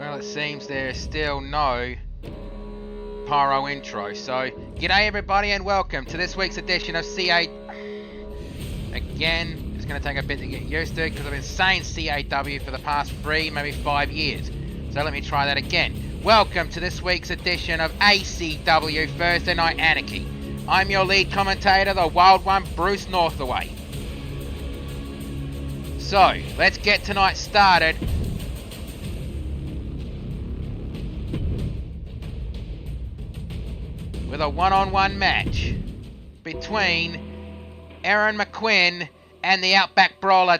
Well, it seems there's still no pyro intro. So, g'day everybody and welcome to this week's edition of CA... Again, it's going to take a bit to get used to because I've been saying CAW for the past 3, maybe 5 years. So let me try that again. Welcome to this week's edition of ACW Thursday Night Anarchy. I'm your lead commentator, the wild one, Bruce Northaway. So, let's get tonight started. With a one-on-one match between Aaron McQuinn and the Outback Brawler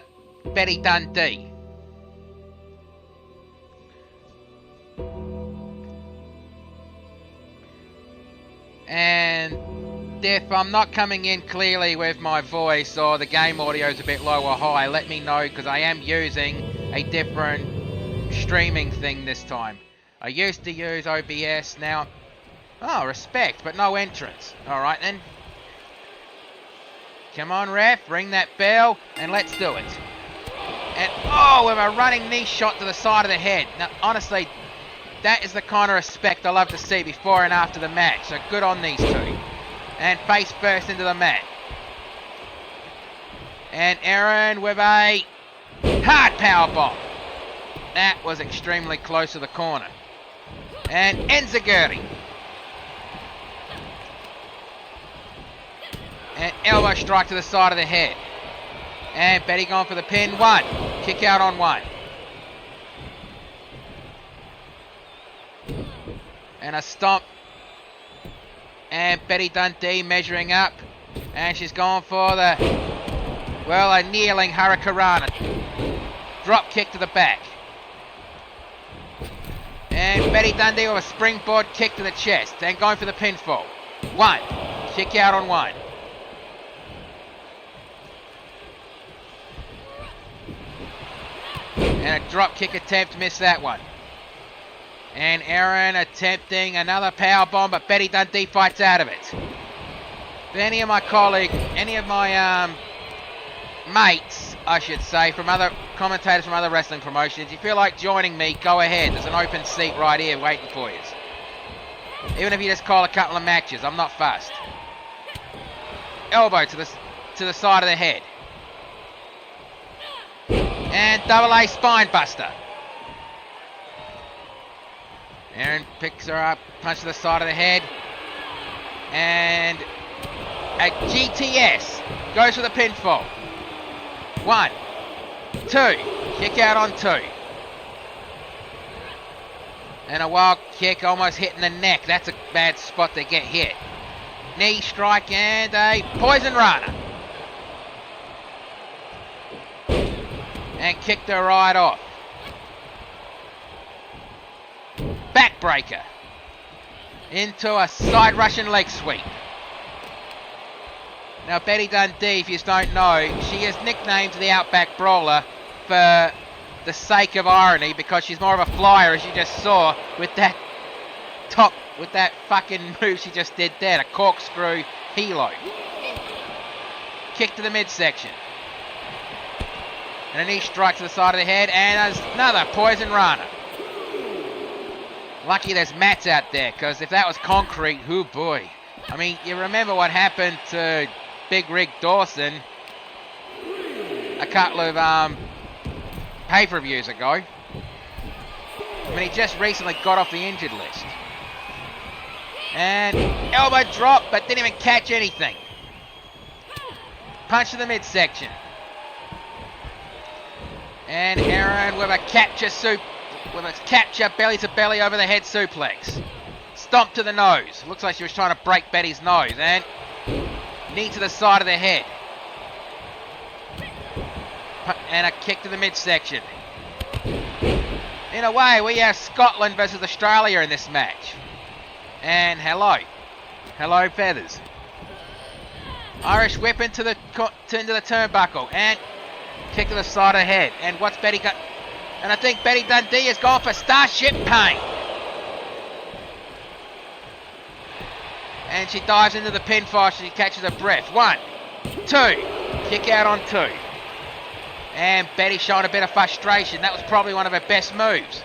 Betty Dundee. And if I'm not coming in clearly with my voice or the game audio is a bit low or high, let me know because I am using a different streaming thing this time. I used to use OBS, now... Oh, respect, but no entrance. Alright then. Come on, ref, ring that bell, and let's do it. And, oh, with a running knee shot to the side of the head. Now, honestly, that is the kind of respect I love to see before and after the match. So good on these two. And face first into the mat. And Aaron with a hard powerbomb. That was extremely close to the corner. And Enziguri. And elbow strike to the side of the head. And Betty going for the pin. One. Kick out on one. And a stomp. And Betty Dundee measuring up. And she's going for the, well, a kneeling Hurricanrana. Drop kick to the back. And Betty Dundee with a springboard kick to the chest. And going for the pinfall. One. Kick out on one. And a drop kick attempt, missed that one. And Aaron attempting another power bomb, but Betty Dundee fights out of it. If any of my colleagues, any of my mates, I should say, from other commentators from other wrestling promotions, if you feel like joining me, go ahead. There's an open seat right here waiting for you. Even if you just call a couple of matches, I'm not fussed. Elbow to the side of the head. And double A spine buster. Aaron picks her up, punch to the side of the head. And a GTS goes for the pinfall. One, two, kick out on two. And a wild kick almost hitting the neck. That's a bad spot to get hit. Knee strike and a poison rana. And kicked her right off. Backbreaker. Into a side Russian leg sweep. Now Betty Dundee, if you don't know, she is nicknamed the Outback Brawler for the sake of irony because she's more of a flyer, as you just saw with that fucking move she just did there, a corkscrew helo. Kick to the midsection. And a knee strike to the side of the head, and another poison rana. Lucky there's mats out there, because if that was concrete, oh boy. I mean, you remember what happened to Big Rig Dawson a couple of pay-per-views ago. I mean, he just recently got off the injured list. And elbow drop, but didn't even catch anything. Punch to the midsection. And Aaron with a capture belly to belly over the head suplex. Stomp to the nose. Looks like she was trying to break Betty's nose. And knee to the side of the head. And a kick to the midsection. In a way, we have Scotland versus Australia in this match. And hello. Hello, Feathers. Irish whip into the turnbuckle. And kick to the side of the head. And what's Betty got? And I think Betty Dundee has gone for Starship Pain. And she dives into the pinfall. She catches her breath. One, two. Kick out on two. And Betty showing a bit of frustration. That was probably one of her best moves.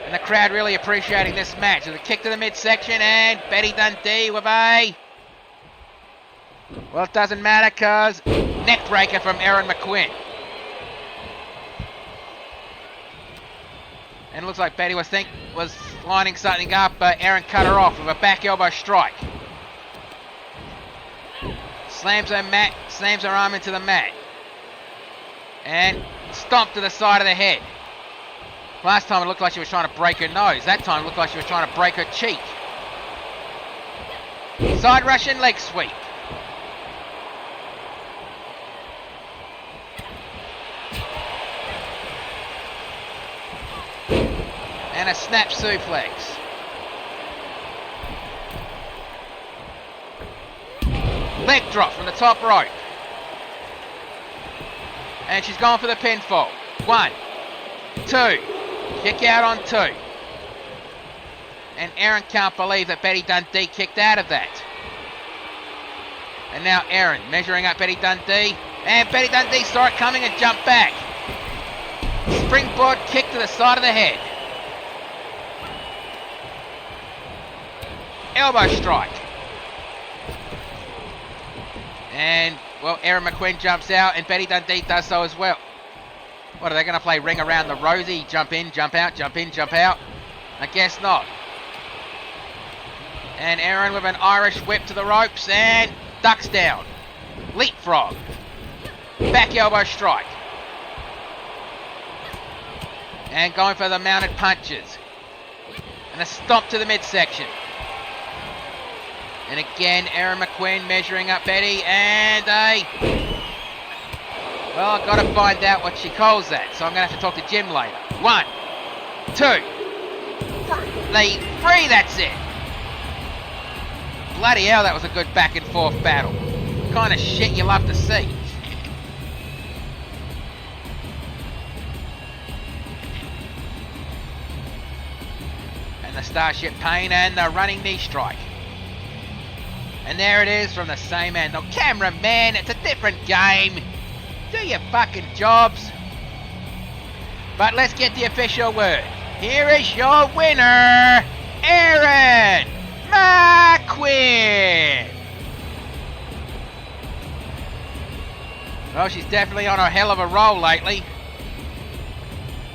And the crowd really appreciating this match. There's a kick to the midsection, and Betty Dundee with a... Well, it doesn't matter, because neck breaker from Erin McQuinn. And it looks like Betty was lining something up, but Erin cut her off with a back elbow strike. Slams her arm into the mat. And stomp to the side of the head. Last time it looked like she was trying to break her nose. That time it looked like she was trying to break her cheek. Side Russian leg sweep. And a snap suplex. Leg drop from the top rope. And she's going for the pinfall. 1, 2. Kick out on 2. And Erin can't believe that Betty Dundee kicked out of that. And now Erin measuring up Betty Dundee. And Betty Dundee saw it coming and jumped back. Springboard kick to the side of the head. Elbow strike. And, well, Erin McQuinn jumps out and Betty Dundee does so as well. What, are they going to play Ring Around the Rosie? Jump in, jump out, jump in, jump out? I guess not. And Erin with an Irish whip to the ropes and ducks down. Leapfrog. Back elbow strike. And going for the mounted punches. And a stomp to the midsection. And again, Erin McQuinn measuring up Betty, and well, I've got to find out what she calls that, so I'm going to have to talk to Jim later. 1, 2, 3, that's it. Bloody hell, that was a good back and forth battle. Kind of shit you love to see. And the Starship Pain and the running knee strike. And there it is from the same angle. Cameraman, it's a different game. Do your fucking jobs. But let's get the official word. Here is your winner, Erin McQuinn. Well, she's definitely on a hell of a roll lately.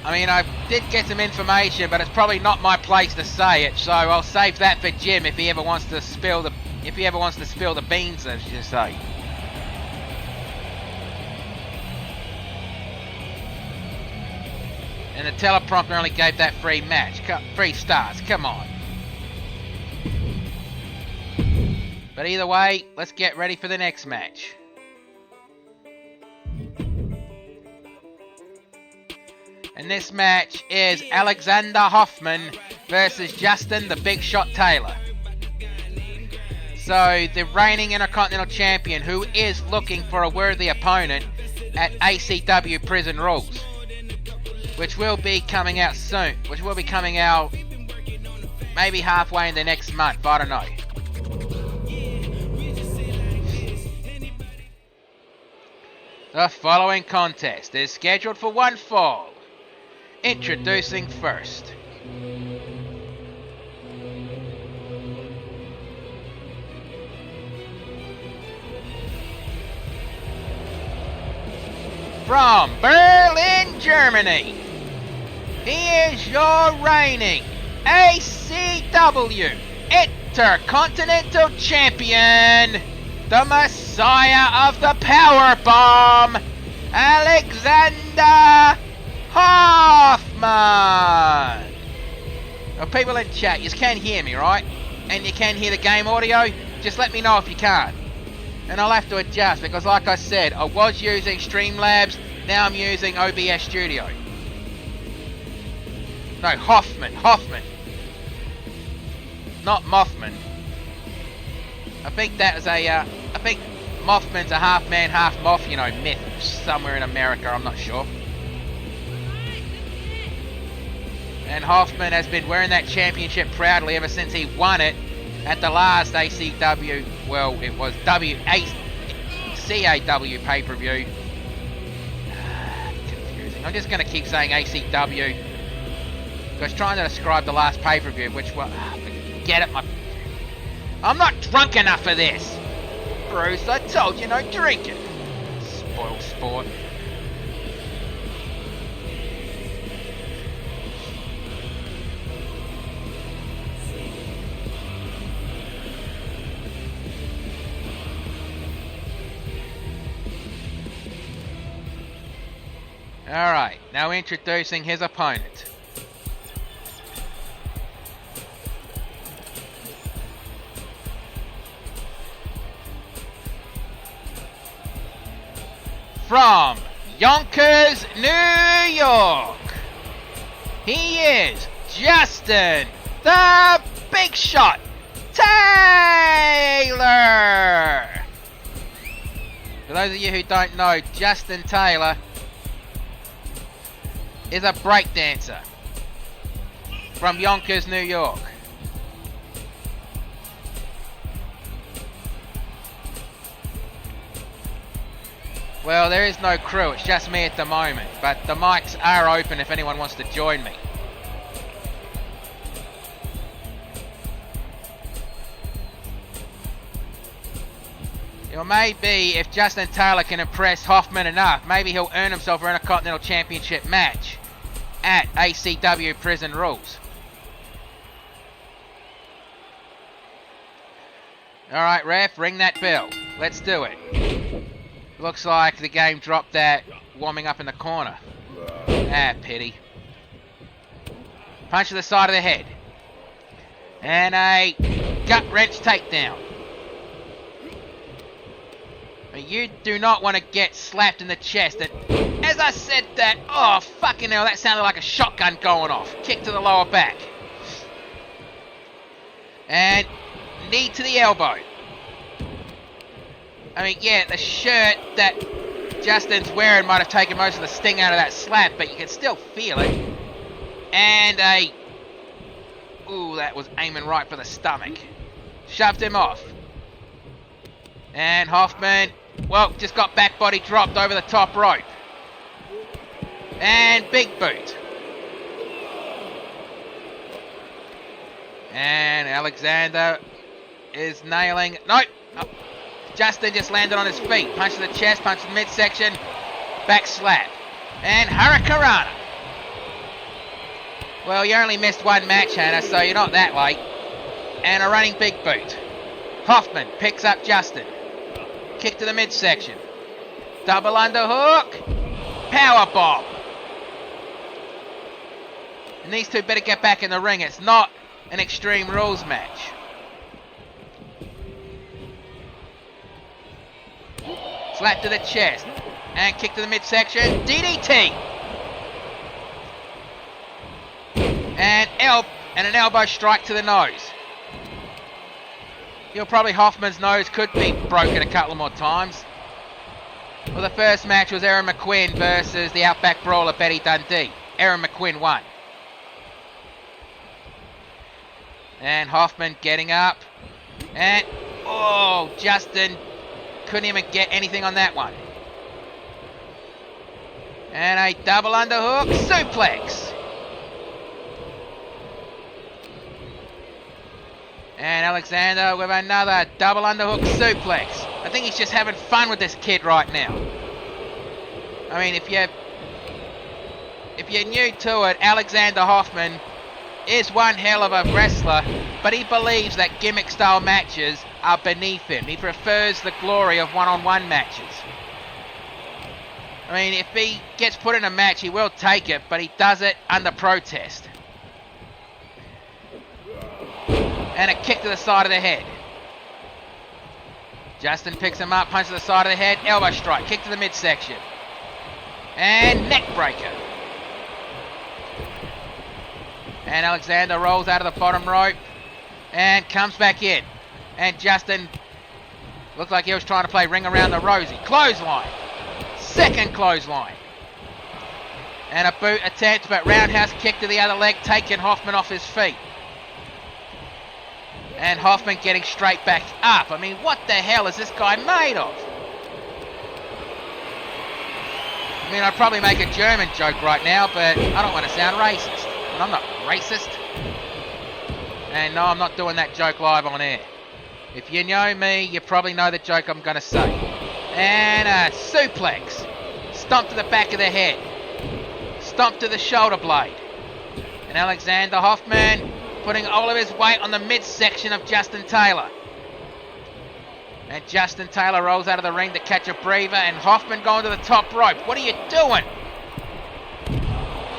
I mean, I did get some information, but it's probably not my place to say it, so I'll save that for Jim if he ever wants to spill the beans, as you say. And the teleprompter only gave that 3 stars, come on. But either way, let's get ready for the next match. And this match is Alexander Hoffman versus Justin the Big Shot Taylor. So, the reigning Intercontinental Champion who is looking for a worthy opponent at ACW Prison Rules. Which will be coming out soon. Which will be coming out maybe halfway in the next month. I don't know. The following contest is scheduled for one fall. Introducing first. From Berlin, Germany, he is your reigning ACW Intercontinental Champion, the Messiah of the Powerbomb, Alexander Hoffman. Now, people in chat, you can hear me, right? And you can hear the game audio? Just let me know if you can't. And I'll have to adjust because, like I said, I was using Streamlabs, now I'm using OBS Studio. No, Hoffman. Not Mothman. I think that is I think Mothman's a half man, half moth, myth somewhere in America, I'm not sure. And Hoffman has been wearing that championship proudly ever since he won it at the last ACW, well, it was CAW pay-per-view. Confusing. I'm just going to keep saying ACW. I was trying to describe the last pay-per-view, which was... forget it, I'm not drunk enough for this! Bruce, I told you no drinking. Spoiled sport. Alright, now introducing his opponent. From Yonkers, New York, he is Justin the Big Shot Taylor. For those of you who don't know, Justin Taylor is a breakdancer from Yonkers, New York. Well, there is no crew, it's just me at the moment, but the mics are open if anyone wants to join me. It may be if Justin Taylor can impress Hoffman enough, maybe he'll earn himself a Intercontinental Championship match at ACW Prison Rules. Alright, ref, ring that bell. Let's do it. Looks like the game dropped that warming up in the corner. Ah, pity. Punch to the side of the head. And a gut wrench takedown. But you do not want to get slapped in the chest. And as I said that, oh fucking hell, that sounded like a shotgun going off. Kick to the lower back. And knee to the elbow. I mean, yeah, the shirt that Justin's wearing might have taken most of the sting out of that slap, but you can still feel it. And a... ooh, that was aiming right for the stomach. Shoved him off. And Hoffman, well, just got back body dropped over the top rope. And big boot. And Alexander is nailing... nope! Oh. Justin just landed on his feet. Punch to the chest, punch to the midsection. Back slap. And Hurricanrana. Well, you only missed one match, Hannah, so you're not that late. And a running big boot. Hoffman picks up Justin. Kick to the midsection. Double underhook. Powerbomb. And these two better get back in the ring. It's not an Extreme Rules match. Slap to the chest. And kick to the midsection. DDT. And an elbow strike to the nose. Probably Hoffman's nose could be broken a couple more times. Well, the first match was Aaron McQuinn versus the Outback Brawler Betty Dundee. Aaron McQuinn won. And Hoffman getting up. And, oh, Justin couldn't even get anything on that one. And a double underhook suplex. And Alexander with another double underhook suplex. I think he's just having fun with this kid right now. I mean, if you're new to it, Alexander Hoffman is one hell of a wrestler, but he believes that gimmick-style matches are beneath him. He prefers the glory of one-on-one matches. I mean, if he gets put in a match, he will take it, but he does it under protest. And a kick to the side of the head. Justin picks him up, punch to the side of the head, elbow strike, kick to the midsection. And neck breaker. And Alexander rolls out of the bottom rope and comes back in. And Justin looked like he was trying to play Ring Around the Rosie. Clothesline. Second clothesline. And a boot attempt, but roundhouse kick to the other leg, taking Hoffman off his feet. And Hoffman getting straight back up. I mean, what the hell is this guy made of? I mean, I'd probably make a German joke right now, but I don't want to sound racist. and I'm not racist. And no, I'm not doing that joke live on air. If you know me, you probably know the joke I'm going to say. And a suplex. Stomp to the back of the head. Stomp to the shoulder blade. And Alexander Hoffman putting all of his weight on the midsection of Justin Taylor. And Justin Taylor rolls out of the ring to catch a breather, and Hoffman going to the top rope. What are you doing?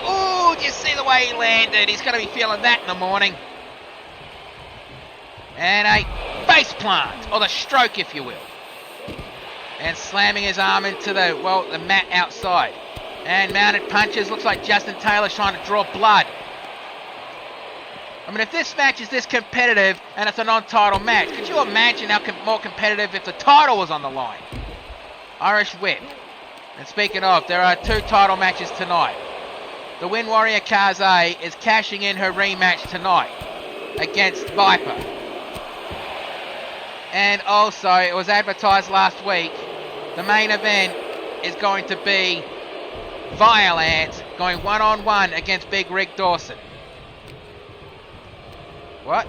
Ooh, do you see the way he landed? He's going to be feeling that in the morning. And a face plant, or the stroke if you will. And slamming his arm into the mat outside. And mounted punches. Looks like Justin Taylor's trying to draw blood. I mean, if this match is this competitive and it's a non-title match, could you imagine how more competitive if the title was on the line? Irish Whip. And speaking of, there are 2 title matches tonight. The Win Warrior Kaze is cashing in her rematch tonight against Viper. And also, it was advertised last week, the main event is going to be Violence going one-on-one against Big Rick Dawson. What?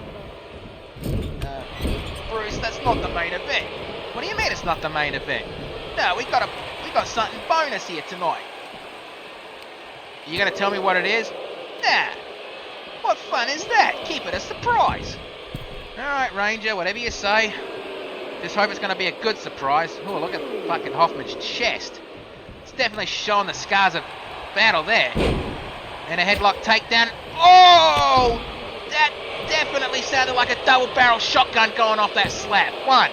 Bruce, that's not the main event. What do you mean it's not the main event? No, we got something bonus here tonight. You gonna tell me what it is? Nah. What fun is that? Keep it a surprise. Alright, Ranger, whatever you say. Just hope it's gonna be a good surprise. Oh, look at fucking Hoffman's chest. It's definitely showing the scars of battle there. And a headlock takedown. Oh! That definitely sounded like a double-barrel shotgun going off that slap. 1,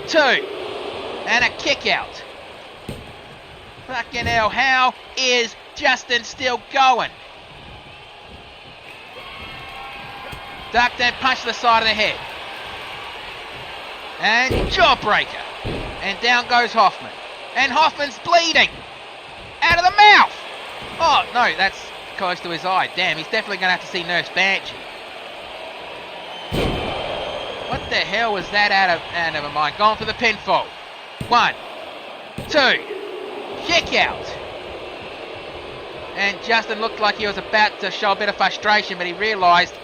2, and a kick out. Fucking hell, how is Justin still going? Duck, then punch to the side of the head. And jawbreaker. And down goes Hoffman. And Hoffman's bleeding. Out of the mouth. Oh, no, that's close to his eye. Damn, he's definitely going to have to see Nurse Banshee. What the hell was that out of... never mind. Going for the pinfall. 1, 2. Kick out. And Justin looked like he was about to show a bit of frustration, but he realised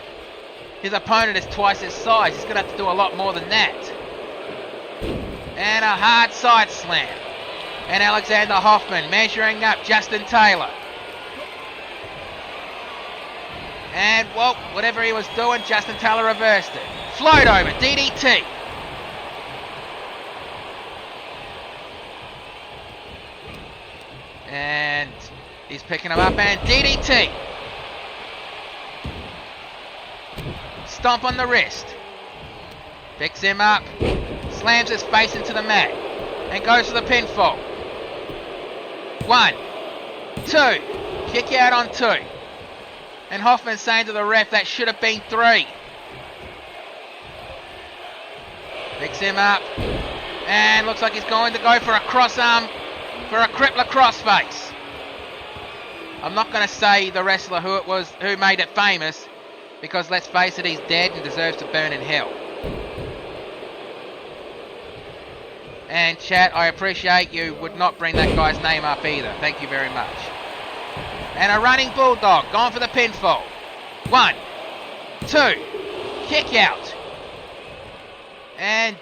his opponent is twice his size. He's going to have to do a lot more than that. And a hard side slam. And Alexander Hoffman measuring up Justin Taylor. And, well, whatever he was doing, Justin Taylor reversed it. Float over, DDT. And he's picking him up, and DDT. Stomp on the wrist. Picks him up. Slams his face into the mat. And goes for the pinfall. 1, 2. Kick out on 2. And Hoffman saying to the ref that should have been 3. Picks him up. And looks like he's going to go for a cross arm, for a crippler crossface. I'm not going to say the wrestler who it was who made it famous, because let's face it, he's dead and deserves to burn in hell. And chat, I appreciate you would not bring that guy's name up either. Thank you very much. And a running bulldog, going for the pinfall. 1, 2, kick out. And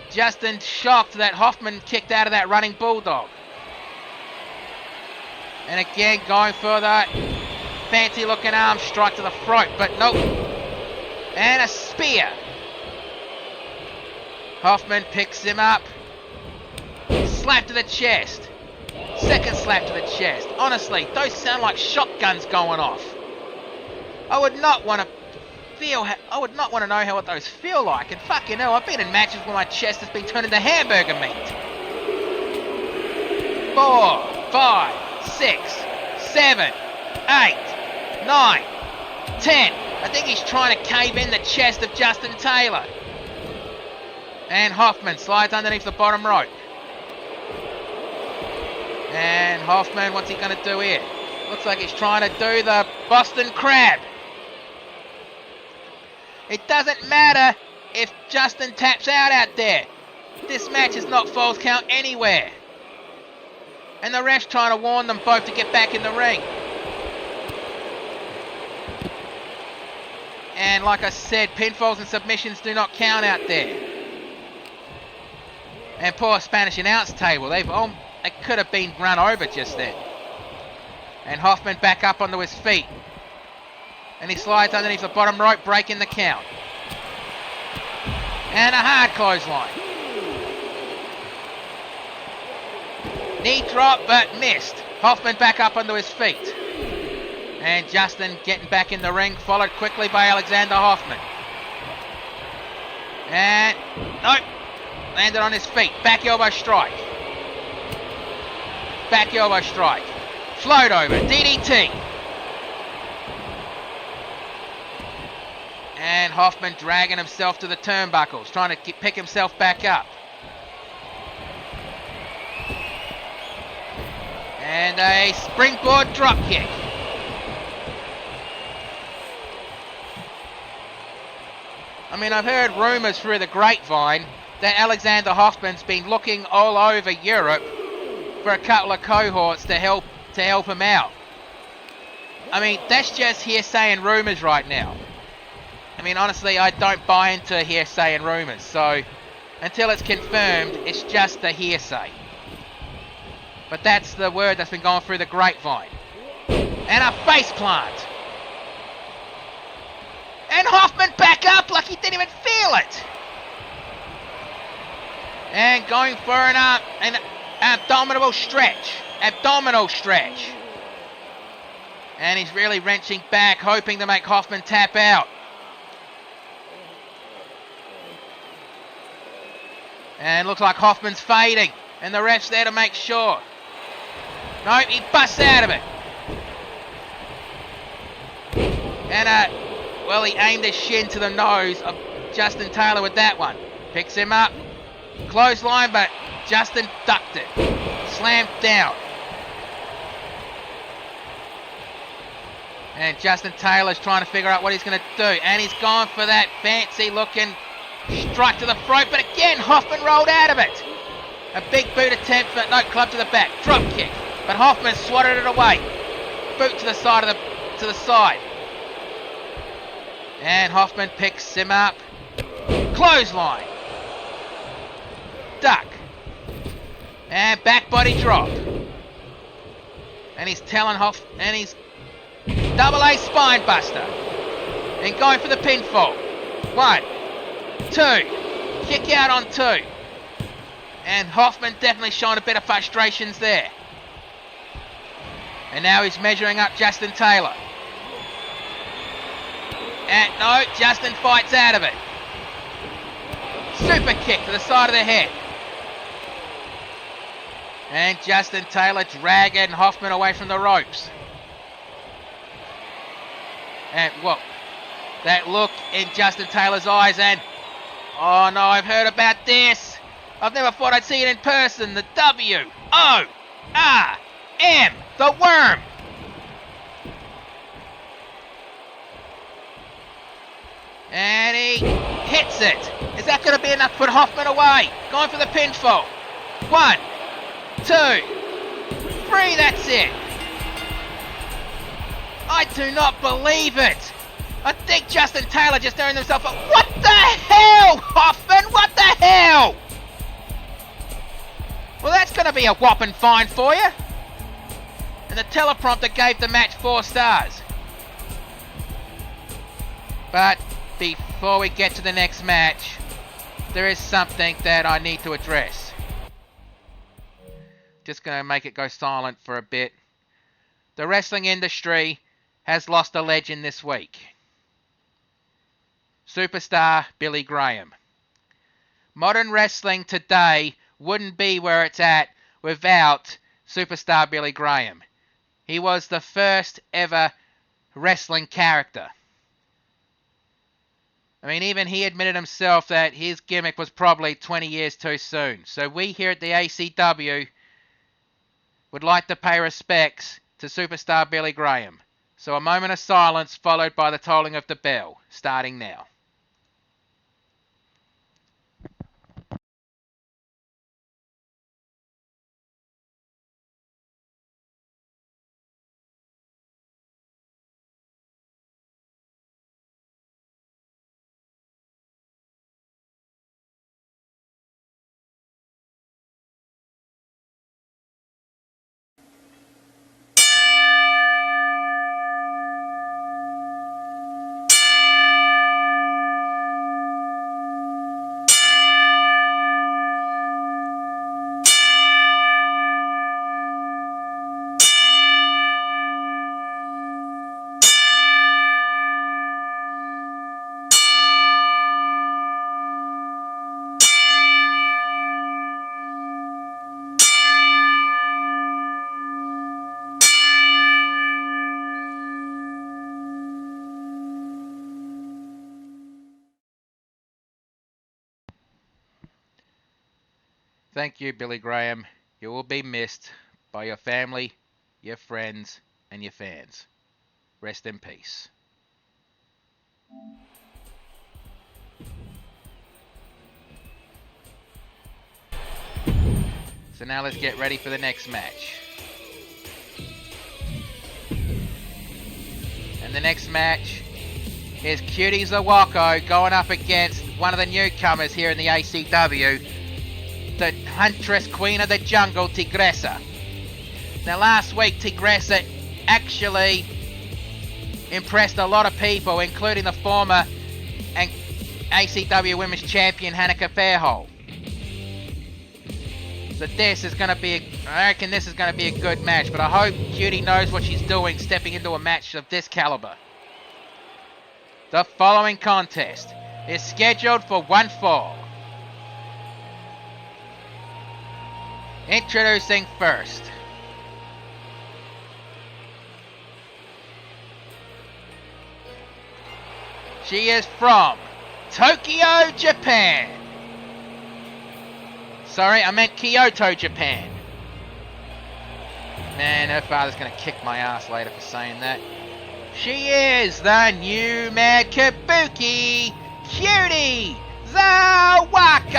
Justin shocked that Hoffman kicked out of that running bulldog. And again, going for that fancy looking arm strike to the throat, but nope. And a spear. Hoffman picks him up. Slap to the chest. Second slap to the chest. Honestly, those sound like shotguns going off. I would not want to know what those feel like. And fucking hell, I've been in matches where my chest has been turned into hamburger meat. 4, 5, 6, 7, 8, 9, 10. I think he's trying to cave in the chest of Justin Taylor. And Hoffman slides underneath the bottom rope. And Hoffman, what's he going to do here? Looks like he's trying to do the Boston Crab. It doesn't matter if Justin taps out there. This match is not falls count anywhere. And the ref's trying to warn them both to get back in the ring. And like I said, pinfalls and submissions do not count out there. And poor Spanish announce table. They could have been run over just then. And Hoffman back up onto his feet. And he slides underneath the bottom rope, breaking the count. And a hard clothesline. Knee drop, but missed. Hoffman back up onto his feet. And Justin getting back in the ring, followed quickly by Alexander Hoffman. And, nope, landed on his feet. Back elbow strike. Back elbow strike. Float over, DDT. And Hoffman dragging himself to the turnbuckles, trying to pick himself back up. And a springboard drop kick. I mean, I've heard rumours through the grapevine that Alexander Hoffman's been looking all over Europe for a couple of cohorts to help him out. I mean, that's just hearsay and rumours right now. I mean, honestly, I don't buy into hearsay and rumours, so until it's confirmed, it's just a hearsay. But that's the word that's been going through the grapevine. And a face plant. And Hoffman back up like he didn't even feel it. And going for an abdominal stretch. Abdominal stretch. And he's really wrenching back, hoping to make Hoffman tap out. And looks like Hoffman's fading. And the ref's there to make sure. No, he busts out of it. And well, he aimed his shin to the nose of Justin Taylor with that one. Picks him up. Clothesline, but Justin ducked it. Slammed down. And Justin Taylor's trying to figure out what he's going to do. And he's gone for that fancy looking strike to the throat. But again, Hoffman rolled out of it. A big boot attempt, but no, club to the back. Drop kick. But Hoffman swatted it away. Boot to the side. And Hoffman picks him up. Clothesline. Duck. And back body drop. And he's telling and he's double A spine buster. And going for the pinfall. 1, 2. Kick out on 2. And Hoffman definitely showing a bit of frustrations there. And now he's measuring up Justin Taylor. And no, Justin fights out of it. Super kick to the side of the head. And Justin Taylor dragging Hoffman away from the ropes. And well, that look in Justin Taylor's eyes and, oh no, I've heard about this. I've never thought I'd see it in person. The W-O-R-M, the worm. And he hits it. Is that going to be enough to put Hoffman away? Going for the pinfall. 1, 2, 3, that's it. I do not believe it. I think Justin Taylor just earned himself a... What the hell, Hoffman? What the hell? Well, that's going to be a whopping fine for you. And the teleprompter gave the match 4 stars. But before we get to the next match, there is something that I need to address. Just going to make it go silent for a bit. The wrestling industry has lost a legend this week. Superstar Billy Graham. Modern wrestling today wouldn't be where it's at without Superstar Billy Graham. He was the first ever wrestling character. I mean, even he admitted himself that his gimmick was probably 20 years too soon. So we here at the ACW would like to pay respects to Superstar Billy Graham. So a moment of silence followed by the tolling of the bell, starting now. Thank you, Billy Graham. You will be missed by your family, your friends, and your fans. Rest in peace. So now let's get ready for the next match. And the next match is Cutie Zawako going up against one of the newcomers here in the ACW, the Huntress Queen of the Jungle, Tigressa. Now last week Tigressa actually impressed a lot of people, including the former and ACW Women's Champion Hanneke Fairhole. So this is going to be, I reckon this is going to be a good match, but I hope Cutie knows what she's doing stepping into a match of this caliber. The following contest is scheduled for one fall. Introducing first. She is from Tokyo, Japan. Sorry, I meant Kyoto, Japan. Man, her father's going to kick my ass later for saying that. She is the new Mad Kabuki Cutie Zawako.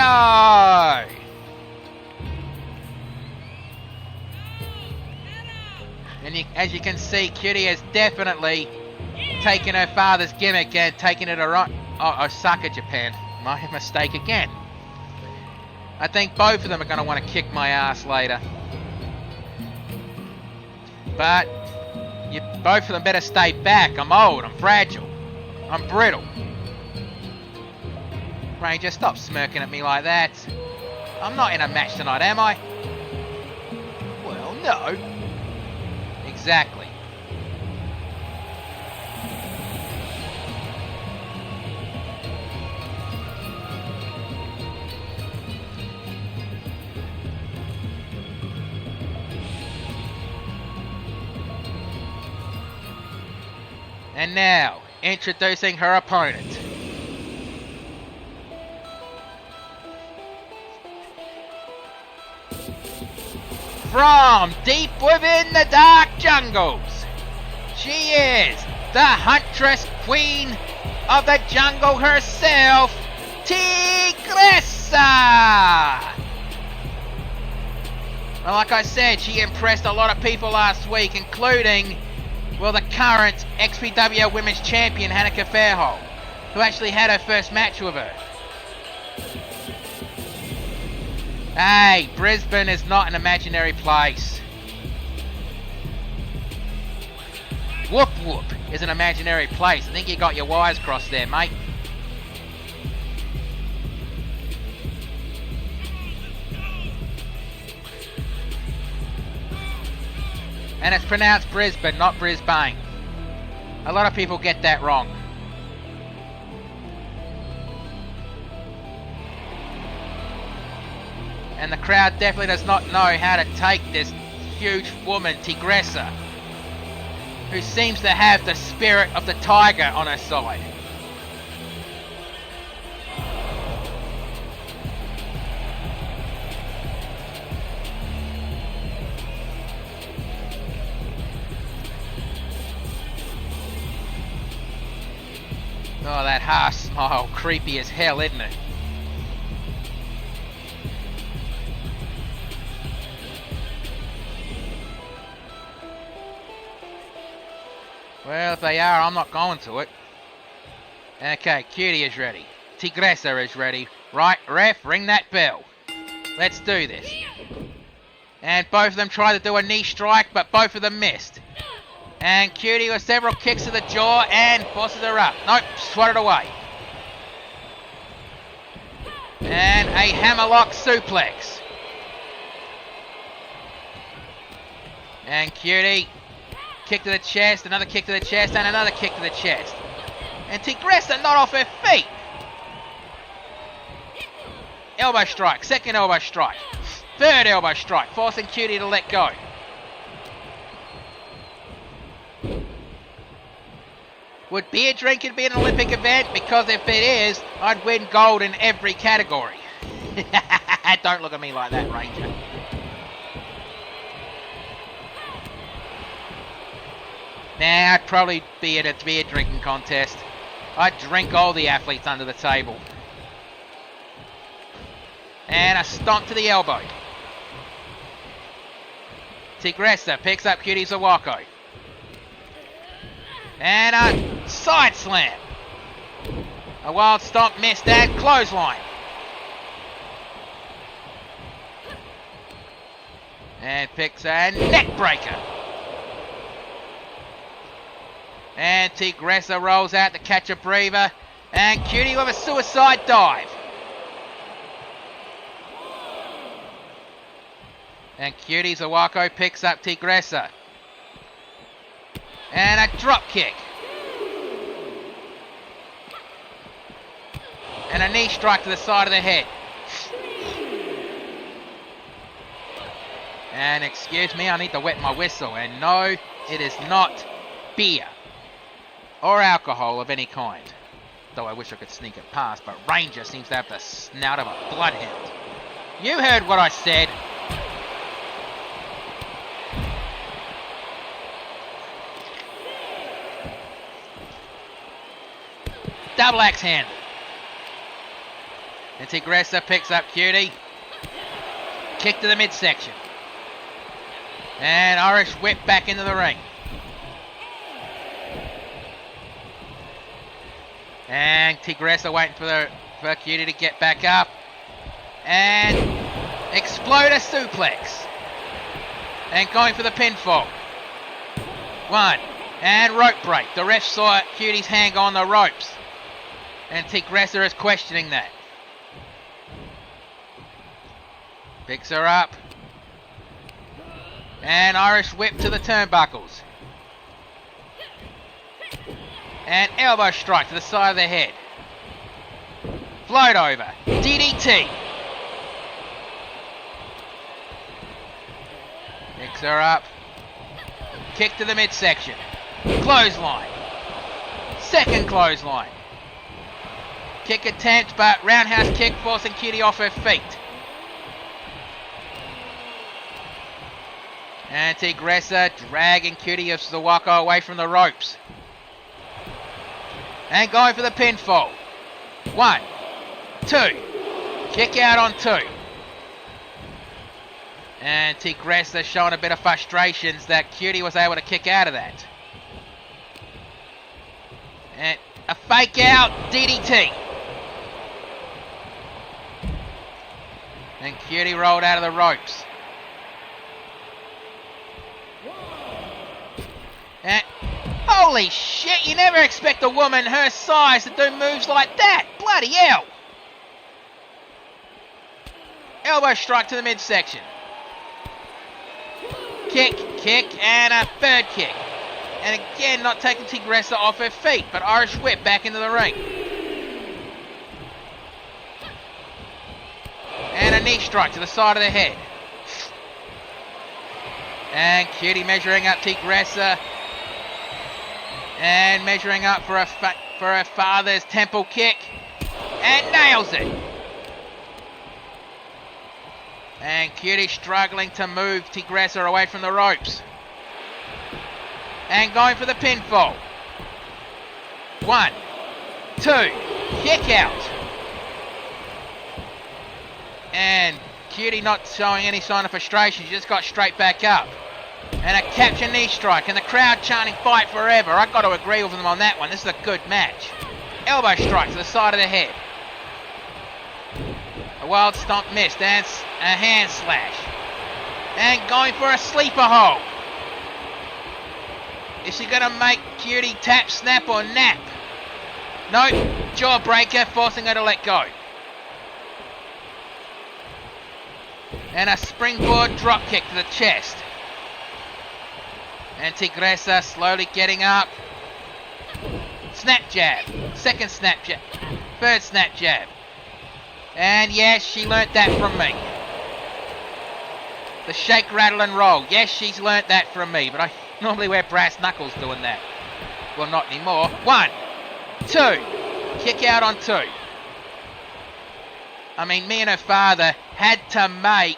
And as you can see, Cutie has definitely taken her father's gimmick and taken it around. Oh, Osaka, Japan. My mistake again. I think both of them are going to want to kick my ass later. But both of them better stay back. I'm old, I'm fragile, I'm brittle. Ranger, stop smirking at me like that. I'm not in a match tonight, am I? Well, no. Exactly. And now, introducing her opponent. From deep within the dark jungles, she is the Huntress Queen of the Jungle herself, Tigressa! Well, like I said, she impressed a lot of people last week, including, well, the current XPW Women's Champion, Hanneke Fairhole, who actually had her first match with her. Hey, Brisbane is not an imaginary place. Whoop Whoop is an imaginary place. I think you got your wires crossed there, mate. And it's pronounced Brisbane, not Brisbane. A lot of people get that wrong. And the crowd definitely does not know how to take this huge woman, Tigressa, who seems to have the spirit of the tiger on her side. Oh, that half smile, creepy as hell, isn't it? Well, if they are, I'm not going to it. Okay, Cutie is ready. Tigressa is ready. Right, ref, ring that bell. Let's do this. And both of them tried to do a knee strike, but both of them missed. And Cutie with several kicks to the jaw and forces her up. Nope, swatted away. And a hammerlock suplex. And Cutie, kick to the chest, another kick to the chest, and another kick to the chest. And Tigressa not off her feet. Elbow strike, second elbow strike, third elbow strike, forcing Cutie to let go. Would beer drinking be an Olympic event? Because if it is, I'd win gold in every category. Don't look at me like that, Ranger. Nah, I'd probably be at a beer drinking contest. I'd drink all the athletes under the table. And a stomp to the elbow. Tigressa picks up Cutie Zawako. And a side slam. A wild stomp missed and clothesline. And picks a neck breaker. And Tigressa rolls out to catch a breather. And Cutie with a suicide dive. And Cutie Zawako picks up Tigressa. And a drop kick. And a knee strike to the side of the head. And excuse me, I need to wet my whistle. And no, it is not beer or alcohol of any kind. Though I wish I could sneak it past, but Ranger seems to have the snout of a bloodhound. You heard what I said. Double axe handle. And Tigressa picks up Cutie. Kick to the midsection. And Irish whip back into the ring. And Tigressa waiting for Cutie to get back up. And Exploder suplex. And going for the pinfall. One. And rope break. The ref saw Cutie's hand on the ropes. And Tigressa is questioning that. Picks her up. And Irish whip to the turnbuckles. And elbow strike to the side of the head. Float over. DDT. Picks her up. Kick to the midsection. Clothesline. Second clothesline. Kick attempt, but roundhouse kick forcing Cutie off her feet. And Tigressa dragging Cutie of Zawako away from the ropes. And going for the pinfall. 1, 2. Kick out on 2. And Tigressa showing a bit of frustrations that Cutie was able to kick out of that. And a fake out DDT. And Cutie rolled out of the ropes. And holy shit, you never expect a woman her size to do moves like that. Bloody hell. Elbow strike to the midsection. Kick, and a third kick. And again, not taking Tigressa off her feet, but Irish whip back into the ring. And a knee strike to the side of the head. And Cutie measuring up Tigressa. And measuring up for her father's temple kick. And nails it. And Cutie struggling to move Tigressa away from the ropes. And going for the pinfall. 1, 2. Kick out. And Cutie not showing any sign of frustration. She just got straight back up. And a capture knee strike. And the crowd chanting fight forever. I've got to agree with them on that one. This is a good match. Elbow strike to the side of the head. A wild stomp missed. And a hand slash. And going for a sleeper hold. Is she going to make Cutie tap, snap, or nap? Nope. Jawbreaker forcing her to let go. And a springboard drop kick to the chest. And Tigressa slowly getting up. Snap jab. Second snap jab. Third snap jab. And yes, she learnt that from me. The shake, rattle and roll. Yes, she's learnt that from me. But I normally wear brass knuckles doing that. Well, not anymore. 1, 2. Kick out on 2. I mean, me and her father had to make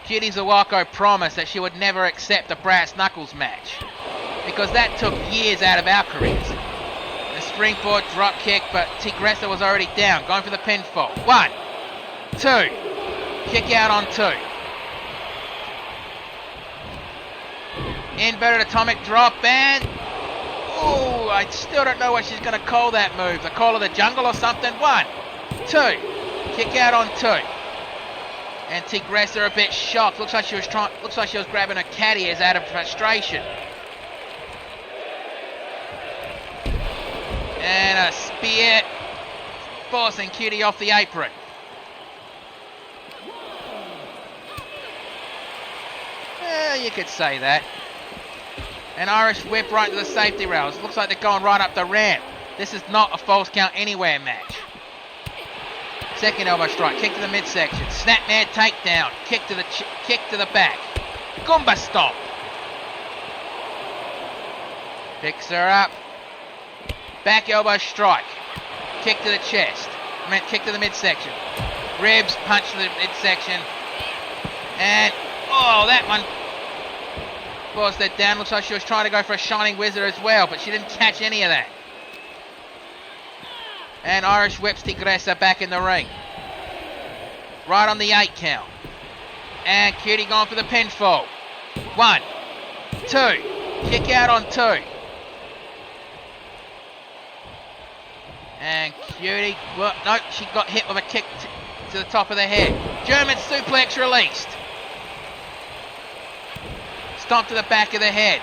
Cutie Zawako promise that she would never accept a brass knuckles match, because that took years out of our careers. A springboard drop kick, but Tigressa was already down, going for the pinfall. 1, 2, kick out on 2. Inverted atomic drop, and ooh, I still don't know what she's going to call that move. The call of the jungle or something. 1, 2, kick out on 2. And Tigressa a bit shocked. Looks like she was grabbing her cat ears out of frustration. And a spear, forcing Cutie off the apron. You could say that. An Irish whip right to the safety rails. Looks like they're going right up the ramp. This is not a false count anywhere match. Second elbow strike, kick to the midsection, snapmare takedown, kick to the back, Goomba stomp. Picks her up, back elbow strike, kick to the chest, kick to the midsection, ribs, punch to the midsection, and oh, that one forced it down. Looks like she was trying to go for a Shining Wizard as well, but she didn't catch any of that. And Irish whips Tigressa back in the ring. Right on the 8 count. And Cutie going for the pinfall. 1, 2. Kick out on 2. And Cutie, well, no, she got hit with a kick to the top of the head. German suplex released. Stomp to the back of the head.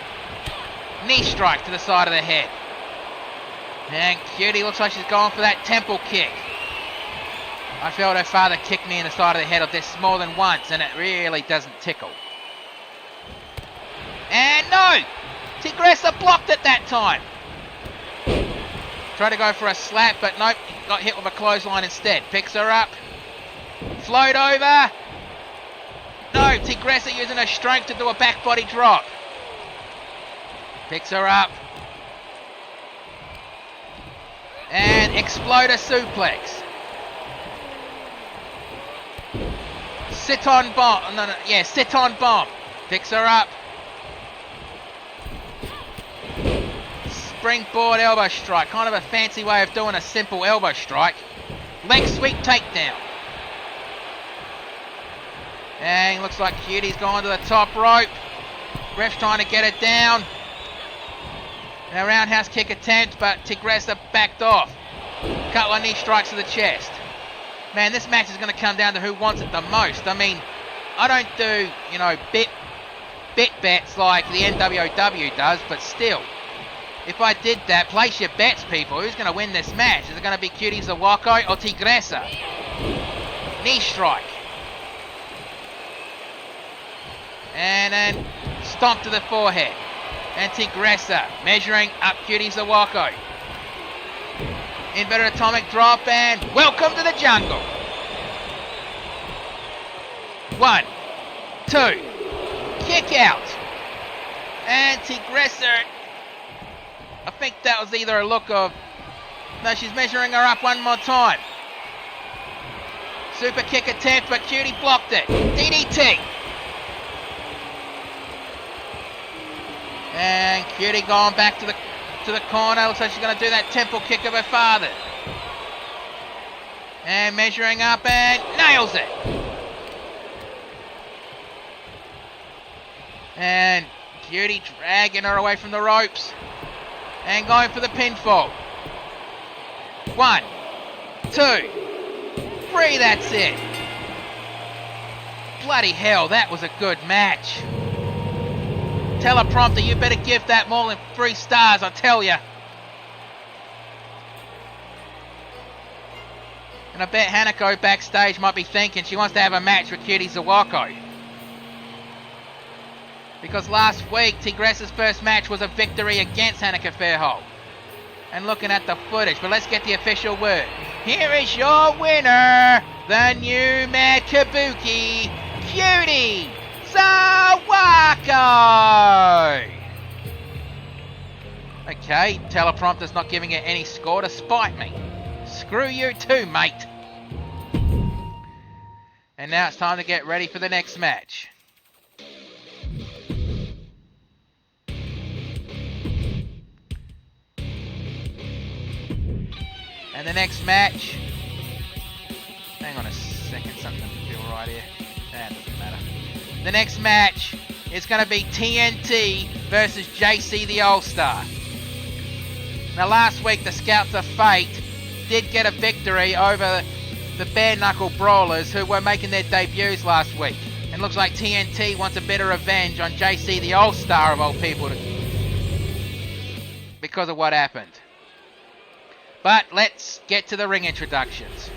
Knee strike to the side of the head. And Cutie looks like she's going for that temple kick. I felt her father kicked me in the side of the head of this more than once, and it really doesn't tickle. And no! Tigressa blocked it that time. Tried to go for a slap, but nope, got hit with a clothesline instead. Picks her up. Float over. No, Tigressa using her strength to do a back body drop. Picks her up. And exploder suplex. Sit on bomb. No, yeah, sit on bomb. Picks her up. Springboard elbow strike. Kind of a fancy way of doing a simple elbow strike. Leg sweep takedown. And looks like Cutie's going to the top rope. Ref's trying to get it down. And a roundhouse kick attempt, but Tigressa backed off. Couple of knee strikes to the chest. Man, this match is going to come down to who wants it the most. I mean, I don't do, bet bets like the NWOW does, but still, if I did that, place your bets, people. Who's going to win this match? Is it going to be Cutie Zawako or Tigressa? Knee strike. And then stomp to the forehead. And Tigressa measuring up Cutie Zawako. Inverted atomic drop, and welcome to the jungle. 1, 2, kick out. And Tigressa, I think that was either a look of, no, she's measuring her up one more time. Super kick attempt, but Cutie blocked it. DDT. And Cutie going back to the corner. Looks like she's going to do that temple kick of her father. And measuring up and nails it. And Cutie dragging her away from the ropes. And going for the pinfall. 1, 2, 3, that's it. Bloody hell, that was a good match. Teleprompter, you better give that more than 3 stars, I tell ya. And I bet Hanako backstage might be thinking she wants to have a match with Cutie Zawako. Because last week, Tigressa's first match was a victory against Hanako Fairhold. And looking at the footage, but let's get the official word. Here is your winner, the new Mad Kabuki, Cutie Zawako! Okay, teleprompter's not giving it any score to spite me. Screw you too, mate. And now it's time to get ready for the next match. And the next match... Hang on a second, something doesn't feel right here. That doesn't matter. The next match is going to be TNT versus JC the All-Star. Now last week the Scouts of Fate did get a victory over the Bare Knuckle Brawlers who were making their debuts last week. And looks like TNT wants a bit of revenge on JC the All-Star of all people because of what happened. But let's get to the ring introductions.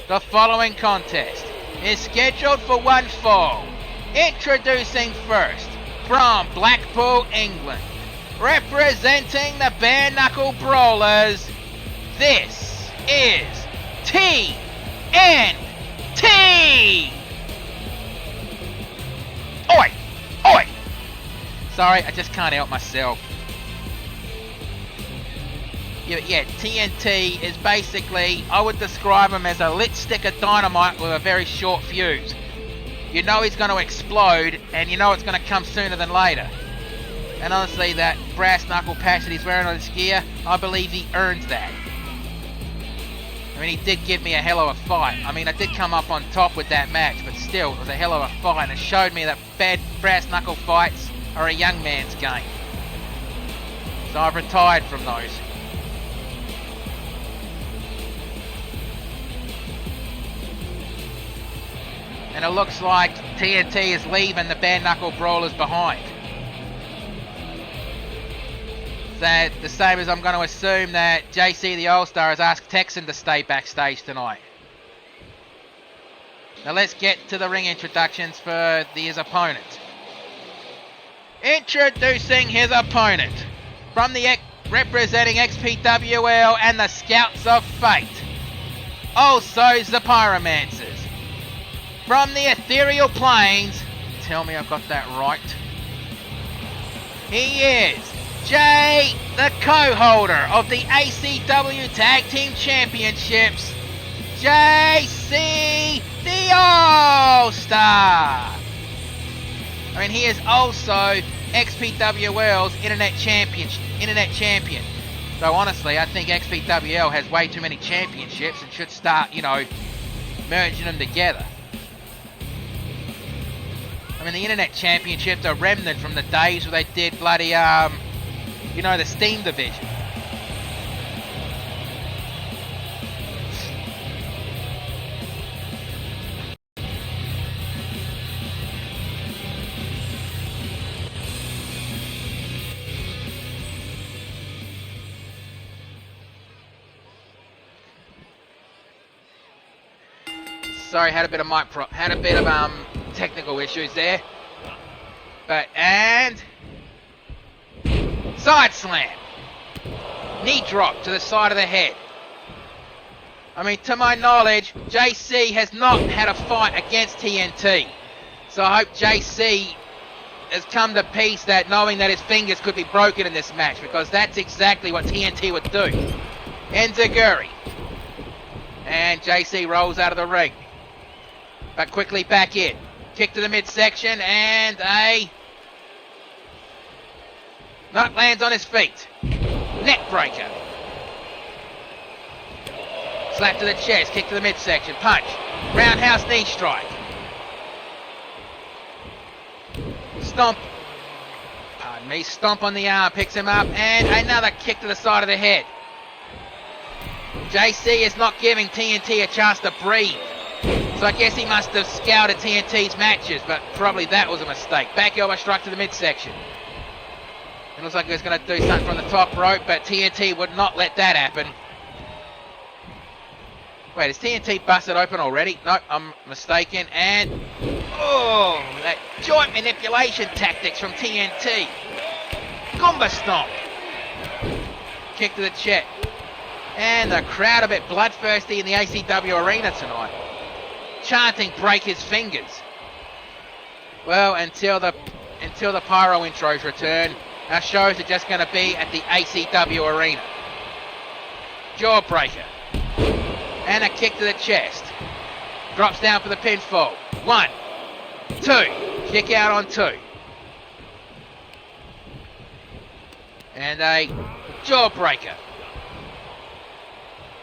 The following contest is scheduled for one fall. Introducing first, from Blackpool, England, representing the Bare Knuckle Brawlers, this is TNT! Oi! Oi! Sorry, I just can't help myself. Yeah, TNT is basically, I would describe him as a lit stick of dynamite with a very short fuse. You know he's going to explode, and you know it's going to come sooner than later. And honestly, that brass knuckle patch that he's wearing on his gear, I believe he earned that. I mean, he did give me a hell of a fight. I mean, I did come up on top with that match, but still, it was a hell of a fight, and it showed me that bad brass knuckle fights are a young man's game. So I've retired from those. And it looks like TNT is leaving the Bare Knuckle Brawlers behind. So the same as I'm going to assume that JC the All-Star has asked Texan to stay backstage tonight. Now let's get to the ring introductions for his opponent. Introducing his opponent, from the representing XPWL and the Scouts of Fate, also the Pyromancers. From the ethereal planes, tell me I've got that right, he is Jay, the co-holder of the ACW Tag Team Championships, JC the All-Star. I mean, he is also XPWL's Internet Champion. So honestly, I think XPWL has way too many championships and should start, merging them together. I mean, the Internet Championships are remnant from the days where they did bloody, the Steam division. Sorry, had a bit of technical issues there. And side slam. Knee drop to the side of the head. I mean, to my knowledge, JC has not had a fight against TNT. So I hope JC has come to peace that knowing that his fingers could be broken in this match, because that's exactly what TNT would do. Enziguri. And JC rolls out of the ring. But quickly back in. Kick to the midsection and a... Nut lands on his feet. Neck breaker. Slap to the chest. Kick to the midsection. Punch. Roundhouse knee strike. Stomp. Pardon me. Stomp on the arm. Picks him up. And another kick to the side of the head. JC is not giving TNT a chance to breathe. So I guess he must have scouted TNT's matches, but probably that was a mistake. Back elbow strike to the midsection. It looks like he was going to do something from the top rope, but TNT would not let that happen. Wait, is TNT busted open already? No, I'm mistaken. And, oh, that joint manipulation tactics from TNT. Goomba stomp. Kick to the chest. And the crowd a bit bloodthirsty in the ACW arena tonight. Chanting break his fingers. Well, until the pyro intros return, our shows are just going to be at the ACW arena. Jawbreaker. And a kick to the chest. Drops down for the pinfall. 1, 2. Kick out on 2. And a Jawbreaker.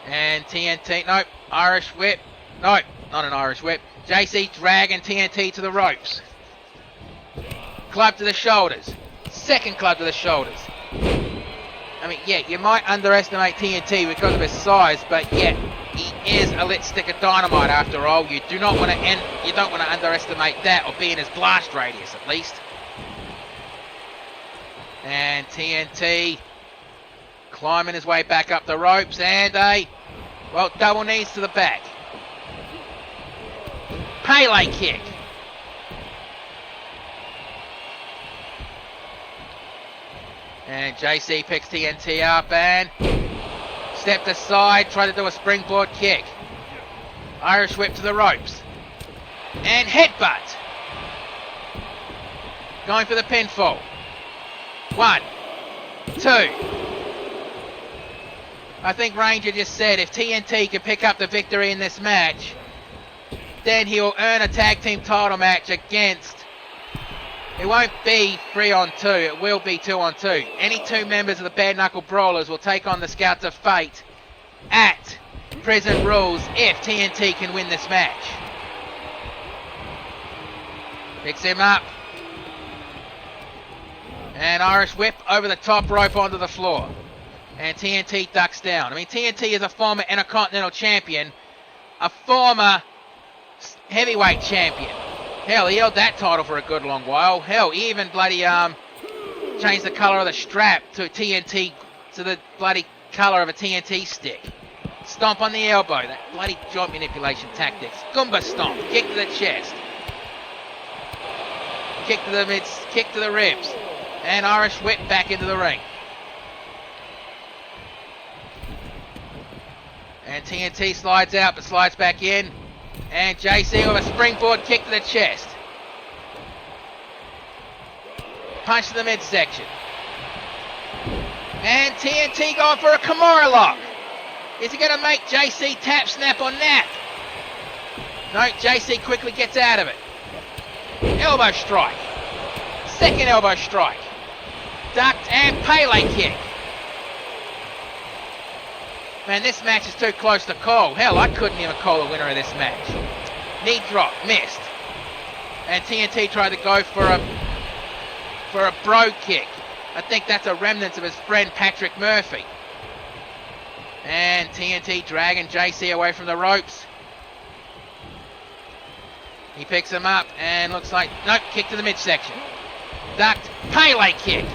And TNT, nope, Irish whip. Nope, not an Irish whip. JC dragging TNT to the ropes. Club to the shoulders. Second club to the shoulders. I mean, yeah, you might underestimate TNT because of his size, but yeah, he is a lit stick of dynamite after all. You don't want to underestimate that, or be in his blast radius at least. And TNT climbing his way back up the ropes, and double knees to the back. Pele kick. And JC picks TNT up and stepped aside, tried to do a springboard kick. Irish whip to the ropes. And headbutt. Going for the pinfall. 1, 2. I think Ranger just said if TNT can pick up the victory in this match, then he'll earn a tag team title match against... It won't be 3-on-2, it will be 2-on-2. Any 2 members of the Bare Knuckle Brawlers will take on the Scouts of Fate at Prison Rules if TNT can win this match. Picks him up. And Irish whip over the top rope onto the floor. And TNT ducks down. I mean, TNT is a former Intercontinental Champion, a former heavyweight champion. Hell, he held that title for a good long while. Hell, he even bloody changed the colour of the strap to TNT, to the bloody colour of a TNT stick. Stomp on the elbow, that bloody joint manipulation tactics. Goomba stomp, kick to the chest. Kick to the ribs. And Irish whip back into the ring. And TNT slides out but slides back in. And JC with a springboard kick to the chest. Punch to the midsection. And TNT going for a Kimura lock. Is he going to make JC tap, snap, or nap? No, JC quickly gets out of it. Elbow strike. Second elbow strike. Ducked and Pele kick. Man, this match is too close to call. Hell, I couldn't even call the winner of this match. Knee drop, missed. And TNT tried to go for a bro kick. I think that's a remnant of his friend Patrick Murphy. And TNT dragging JC away from the ropes. He picks him up and looks like, nope, kick to the midsection. Ducked, Pele kick.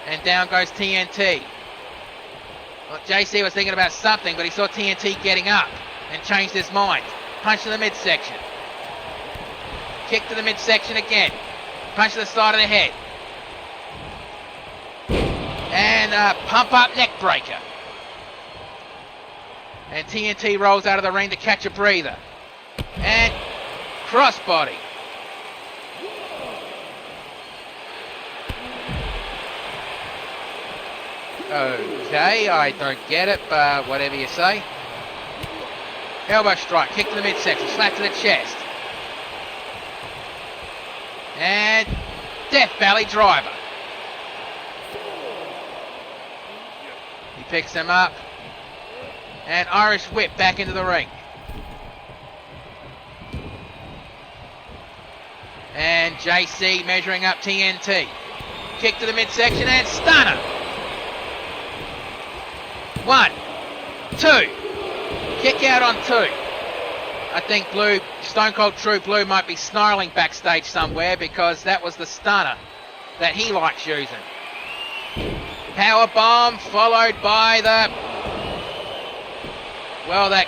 And down goes TNT. Well, JC was thinking about something, but he saw TNT getting up and changed his mind. Punch to the midsection. Kick to the midsection again. Punch to the side of the head. And a pump up neck breaker. And TNT rolls out of the ring to catch a breather. And crossbody. Okay, I don't get it, but whatever you say. Elbow strike, kick to the midsection, slap to the chest. And Death Valley driver. He picks him up. And Irish whip back into the ring. And JC measuring up TNT. Kick to the midsection and stunner. 1, 2. Kick out on 2. I think Stone Cold True Blue might be snarling backstage somewhere because that was the stunner that he likes using. Power bomb followed by that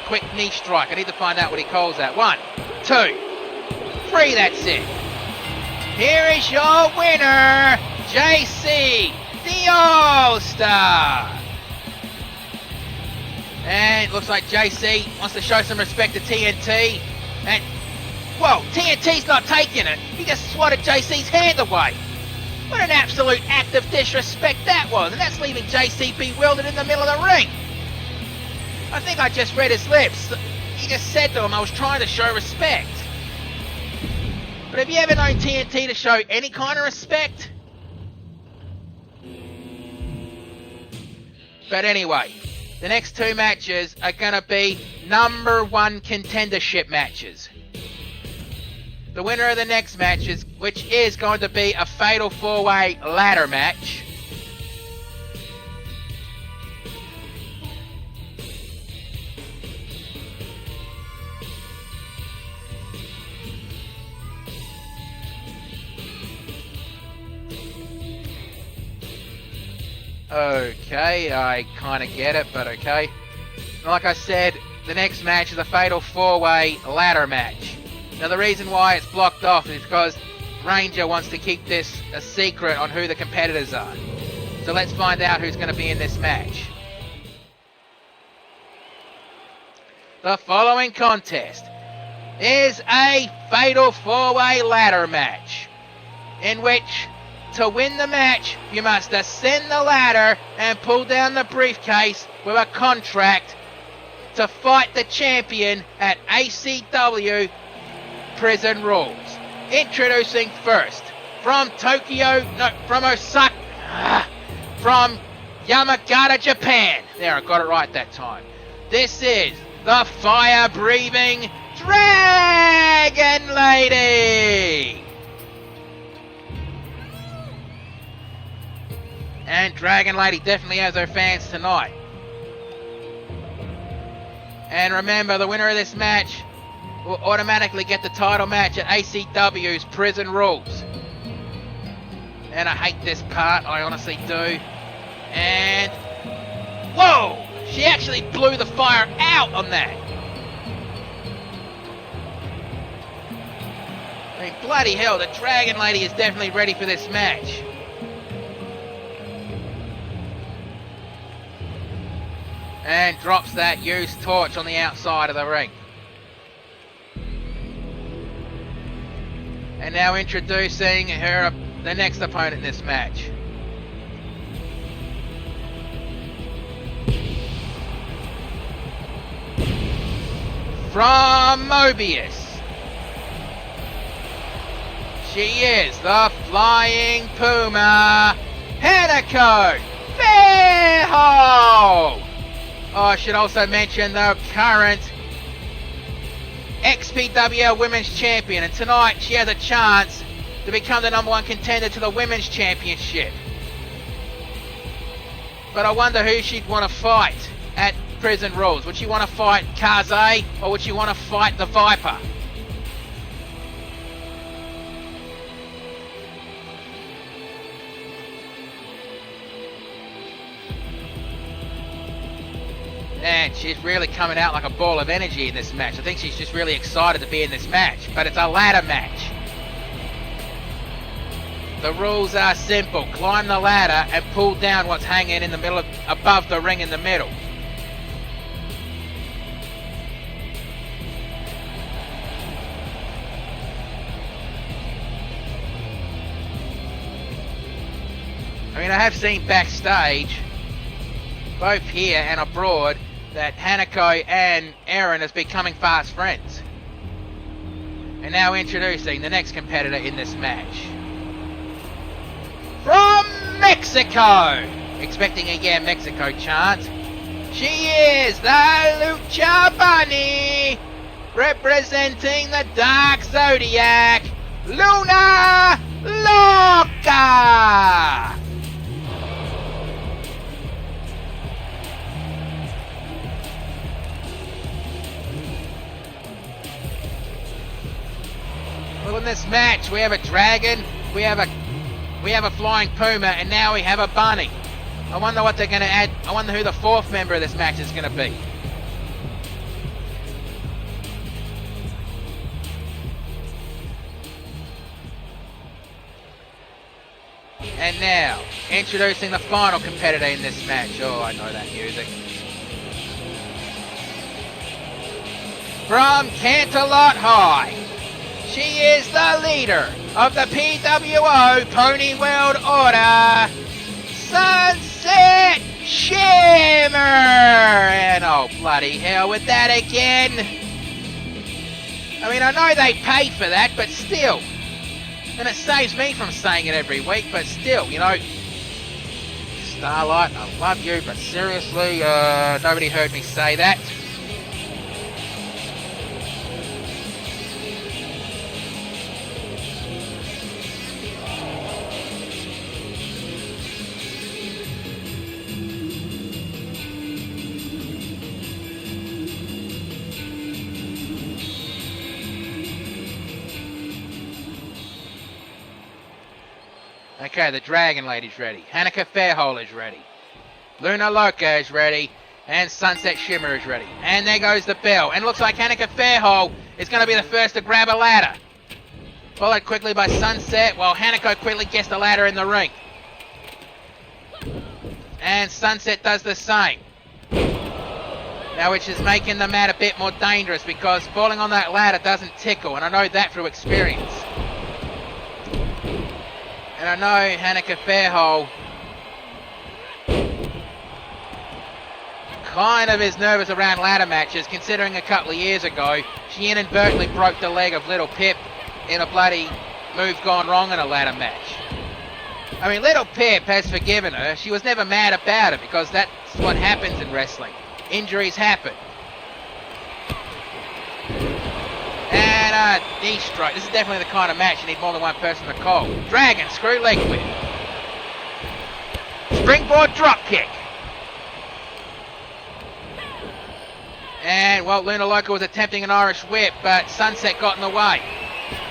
quick knee strike. I need to find out what he calls that. 1, 2, 3, that's it. Here is your winner, JC, the All-Star. And it looks like JC wants to show some respect to TNT. And, whoa, TNT's not taking it. He just swatted JC's hand away. What an absolute act of disrespect that was, and that's leaving JC bewildered in the middle of the ring. I think I just read his lips. He just said to him, I was trying to show respect. But have you ever known TNT to show any kind of respect? But anyway, the next two matches are going to be #1 contendership matches. The winner of the next matches, which is going to be a fatal 4-way ladder match. Okay, I kind of get it, but okay. Like I said, the next match is a fatal 4-way ladder match. Now the reason why it's blocked off is because Ranger wants to keep this a secret on who the competitors are. So let's find out who's going to be in this match. The following contest is a fatal 4-way ladder match, in which to win the match, you must ascend the ladder and pull down the briefcase with a contract to fight the champion at ACW Prison Rules. Introducing first, from Yamagata, Japan. There, I got it right that time. This is the fire-breathing Dragon Lady. And Dragon Lady definitely has her fans tonight. And remember, the winner of this match will automatically get the title match at ACW's Prison Rules. And I hate this part, I honestly do. And whoa! She actually blew the fire out on that. I mean, bloody hell, the Dragon Lady is definitely ready for this match. And drops that used torch on the outside of the ring. And now introducing the next opponent in this match. From Mobius, she is the Flying Puma, Hanako Fairhold. Oh, I should also mention the current XPW Women's Champion, and tonight she has a chance to become the #1 contender to the Women's Championship. But I wonder who she'd want to fight at Prison Rules. Would she want to fight Kaze, or would she want to fight the Viper? And she's really coming out like a ball of energy in this match. I think she's just really excited to be in this match. But it's a ladder match. The rules are simple. Climb the ladder and pull down what's hanging in the middle above the ring in the middle. I mean, I have seen backstage, both here and abroad, that Hanako and Aaron is becoming fast friends. And now introducing the next competitor in this match. From Mexico! Expecting a Yeah Mexico chant. She is the Lucha Bunny! Representing the Dark Zodiac, Luna Loca! Well, in this match, we have a dragon, we have a flying puma, and now we have a bunny. I wonder what they're going to add. I wonder who the fourth member of this match is going to be. And now, introducing the final competitor in this match. Oh, I know that music. From Canterlot High. She is the leader of the PWO Pony World Order, Sunset Shimmer! And oh bloody hell with that again. I mean, I know they paid for that, but still. And it saves me from saying it every week, but still, you know. Starlight, I love you, but seriously, nobody heard me say that. Okay, the Dragon Lady's ready. Hanukkah Fairhole is ready. Luna Loca is ready. And Sunset Shimmer is ready. And there goes the bell. And looks like Hanukkah Fairhole is going to be the first to grab a ladder. Followed quickly by Sunset, while Hanako quickly gets the ladder in the ring. And Sunset does the same. Now, which is making the mat a bit more dangerous because falling on that ladder doesn't tickle. And I know that through experience. And I know Hanukkah Fairhole kind of is nervous around ladder matches, considering a couple of years ago she inadvertently broke the leg of Little Pip in a bloody move gone wrong in a ladder match. I mean, Little Pip has forgiven her. She was never mad about it because that's what happens in wrestling. Injuries happen. And knee strike. This is definitely the kind of match you need more than one person to call. Dragon screw leg whip. Springboard drop kick. And, well, Luna Loca was attempting an Irish whip, but Sunset got in the way.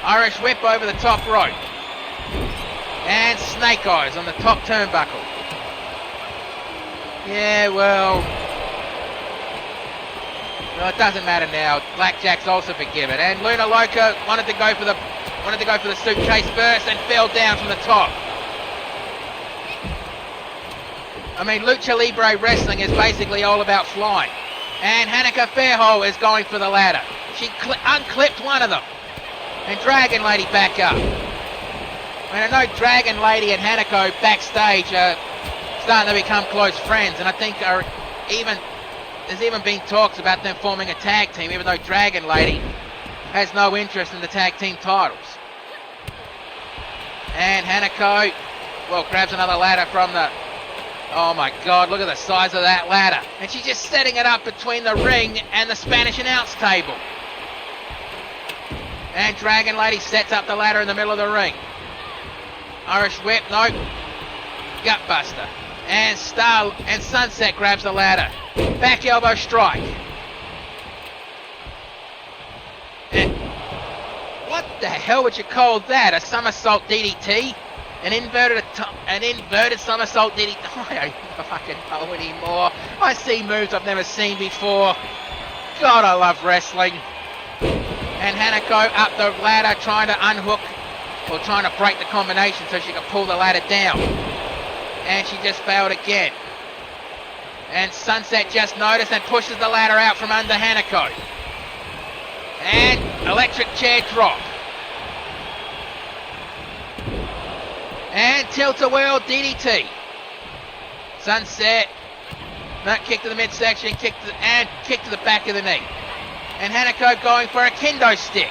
Irish whip over the top rope. And snake eyes on the top turnbuckle. Yeah, well, it doesn't matter now. Blackjack's also forgiven. And Luna Loca wanted to go for the suitcase first and fell down from the top. I mean, Lucha Libre wrestling is basically all about flying. And Hanukkah Fairhole is going for the ladder. She unclipped one of them. And Dragon Lady back up. I mean, I know Dragon Lady and Hanako backstage are starting to become close friends. And I think there's even been talks about them forming a tag team, even though Dragon Lady has no interest in the tag team titles. And Hanako, well, grabs another ladder from the... Oh my God, look at the size of that ladder. And she's just setting it up between the ring and the Spanish announce table. And Dragon Lady sets up the ladder in the middle of the ring. Irish whip, nope. Gutbuster. And Sunset grabs the ladder. Back elbow strike. And what the hell would you call that? A somersault DDT? An inverted somersault DDT? I don't fucking know anymore. I see moves I've never seen before. God, I love wrestling. And Hanako up the ladder trying to unhook, or trying to break the combination so she can pull the ladder down. And she just failed again. And Sunset just noticed and pushes the ladder out from under Hanako. And electric chair drop. And tilt-a-whirl DDT. Sunset. Nut kick to the midsection, kick to the back of the knee. And Hanako going for a kendo stick.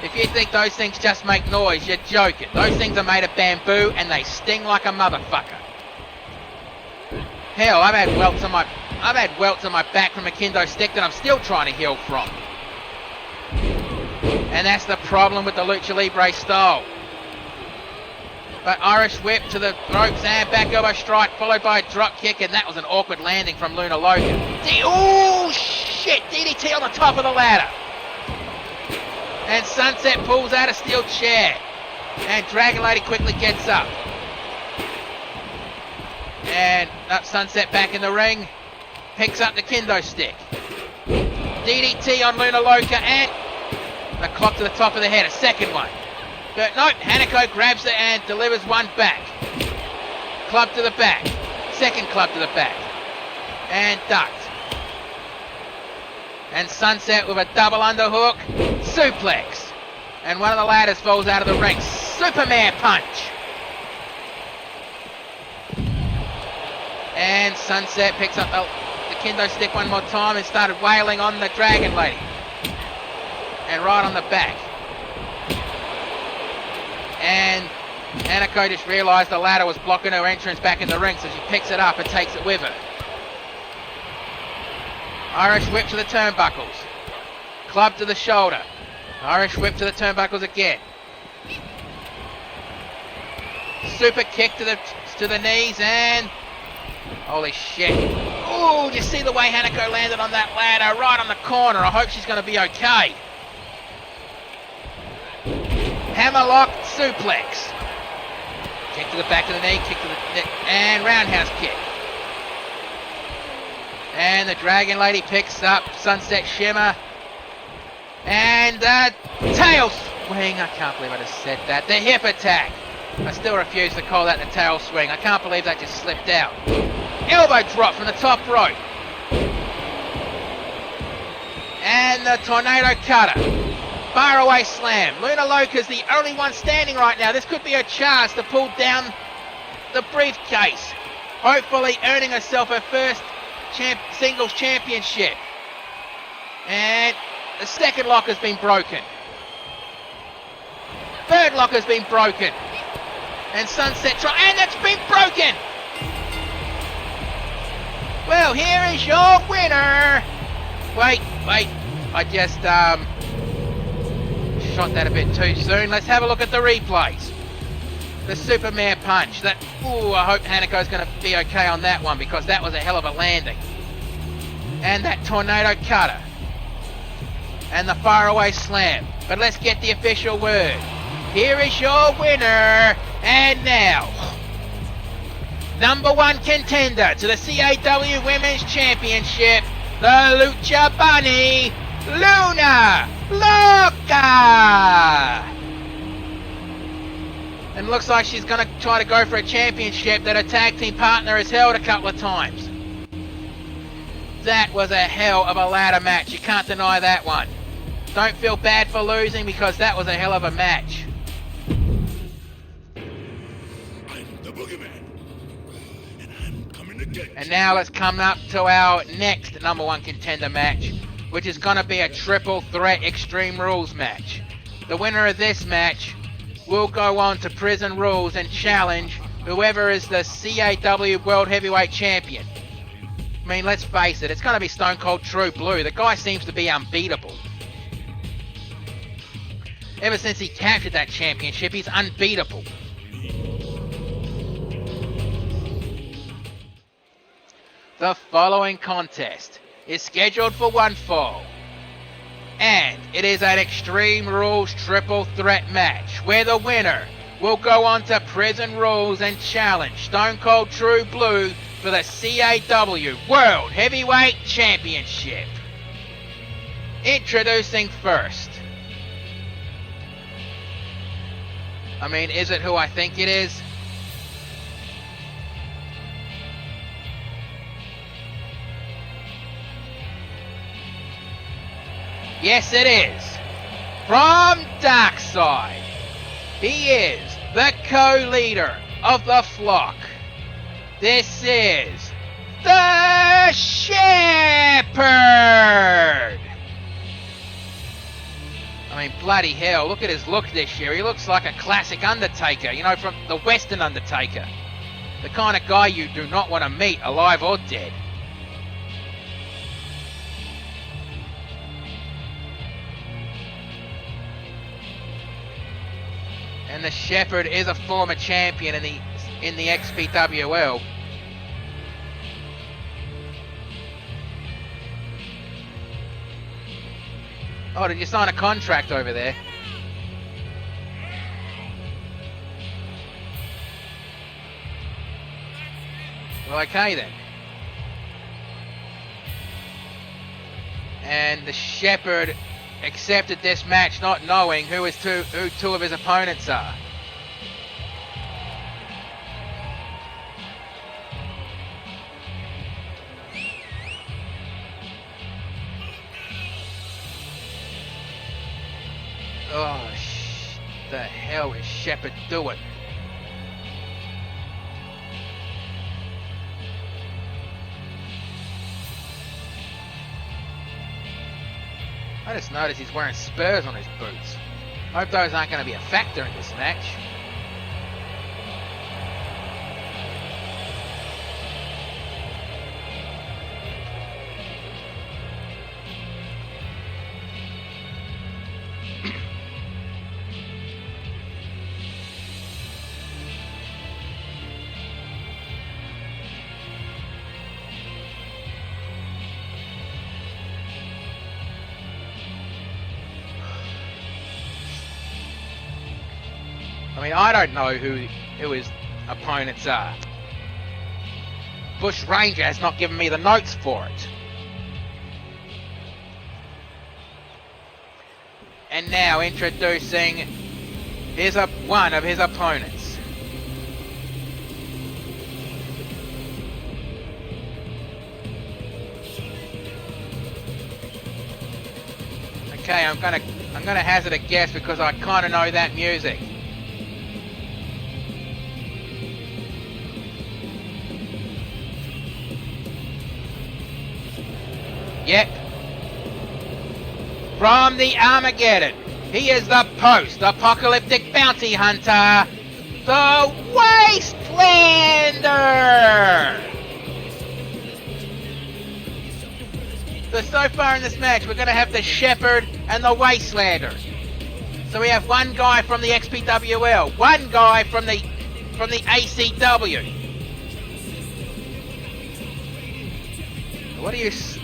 If you think those things just make noise, you're joking. Those things are made of bamboo and they sting like a motherfucker. Hell, I've had welts on my back from a kendo stick that I'm still trying to heal from. And that's the problem with the Lucha Libre style. But Irish whip to the ropes and back elbow strike followed by a drop kick, and that was an awkward landing from Luna Loca. Oh shit! DDT on the top of the ladder. And Sunset pulls out a steel chair. And Dragon Lady quickly gets up. And Sunset back in the ring. Picks up the kendo stick. DDT on Luna Loca and a clock to the top of the head. A second one. But nope, Hanako grabs it and delivers one back. Club to the back. Second club to the back. And ducked. And Sunset with a double underhook. Suplex. And one of the ladders falls out of the ring. Superman punch. And Sunset picks up the kendo stick one more time and started wailing on the Dragon Lady. And right on the back. And Anarchy just realised the ladder was blocking her entrance back in the ring, so she picks it up and takes it with her. Irish whip to the turnbuckles. Club to the shoulder. Irish whip to the turnbuckles again. Super kick to the knees and... holy shit. Ooh, did you see the way Hanako landed on that ladder? Right on the corner. I hope she's going to be okay. Hammerlock suplex. Kick to the back of the knee, kick to the neck, and roundhouse kick. And the Dragon Lady picks up Sunset Shimmer. And tail swing. I can't believe I just said that. The hip attack. I still refuse to call that the tail swing. I can't believe that just slipped out. Elbow drop from the top rope. And the tornado cutter. Faraway slam. Luna Loca's the only one standing right now. This could be a chance to pull down the briefcase. Hopefully earning herself her first singles championship. And the second lock has been broken. Third lock has been broken. And Sunset and it's been broken. Well, here is your winner. Wait. I just shot that a bit too soon. Let's have a look at the replays. The Superman punch. I hope Hanako's going to be okay on that one because that was a hell of a landing. And that tornado cutter. And the faraway slam. But let's get the official word. Here is your winner. And now, #1 contender to the CAW Women's Championship, the Lucha Bunny, Luna Loca. And looks like she's going to try to go for a championship that her tag team partner has held a couple of times. That was a hell of a ladder match. You can't deny that one. Don't feel bad for losing because that was a hell of a match. And now let's come up to our next #1 contender match, which is going to be a triple threat Extreme Rules match. The winner of this match will go on to Prison Rules and challenge whoever is the CAW World Heavyweight Champion. I mean, let's face it, it's going to be Stone Cold True Blue. The guy seems to be unbeatable. Ever since he captured that championship, he's unbeatable. The following contest is scheduled for one fall, and it is an Extreme Rules triple threat match where the winner will go on to Prison Rules and challenge Stone Cold True Blue for the CAW World Heavyweight Championship. Introducing first. I mean, is it who I think it is? Yes, it is. From Darkside, he is the co-leader of the flock. This is the Shepherd. I mean, bloody hell, look at his look this year. He looks like a classic Undertaker, you know, from the Western Undertaker. The kind of guy you do not want to meet, alive or dead. And the Shepherd is a former champion in the XPWL. Oh, did you sign a contract over there? Well, okay then. And the Shepherd accepted this match not knowing who two of his opponents are. Oh, the hell is Shepherd doing? I just noticed he's wearing spurs on his boots. Hope those aren't going to be a factor in this match. I mean, I don't know who his opponents are. Bush Ranger has not given me the notes for it. And now introducing one of his opponents. Okay, I'm gonna hazard a guess because I kind of know that music. Yep. From the Armageddon, he is the post-apocalyptic bounty hunter, the Wastelander! So far in this match, we're going to have the Shepherd and the Wastelander. So we have one guy from the XPWL, one guy from the ACW.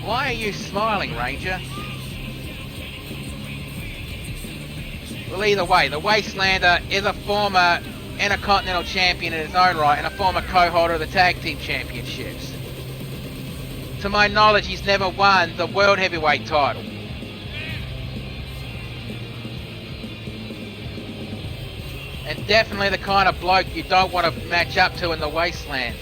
Why are you smiling, Ranger? Well, either way, the Wastelander is a former Intercontinental Champion in his own right and a former co-holder of the Tag Team Championships. To my knowledge, he's never won the World Heavyweight title. And definitely the kind of bloke you don't want to match up to in the Wasteland.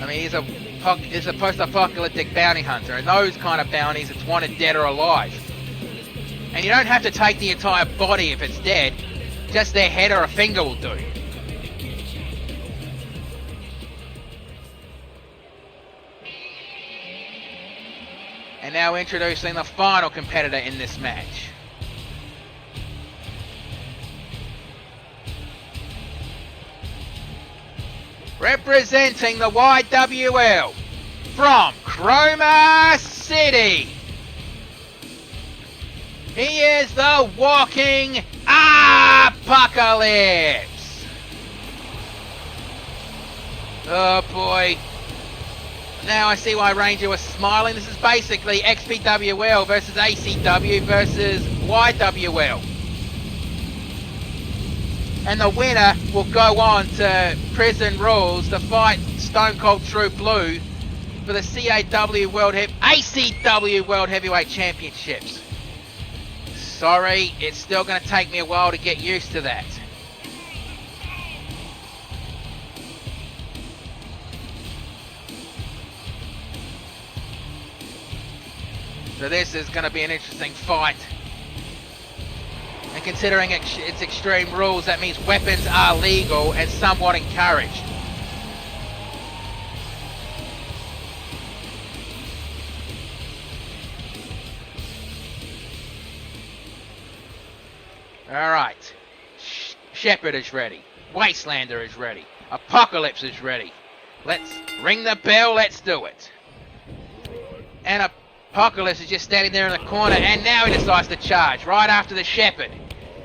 I mean, he's a post-apocalyptic bounty hunter, and those kind of bounties, it's wanted dead or alive. And you don't have to take the entire body if it's dead, just their head or a finger will do. And now introducing the final competitor in this match. Representing the YWL from Chroma City, he is the Walking Apocalypse. Oh boy. Now I see why Ranger was smiling. This is basically XPWL versus ACW versus YWL. And the winner will go on to Prison Rules to fight Stone Cold True Blue for the ACW World Heavyweight Championships. Sorry, it's still going to take me a while to get used to that. So this is going to be an interesting fight. And considering its extreme rules, that means weapons are legal and somewhat encouraged. Alright. Shepherd is ready. Wastelander is ready. Apocalypse is ready. Let's ring the bell, let's do it. And Apocalypse is just standing there in the corner, and now he decides to charge right after the Shepherd.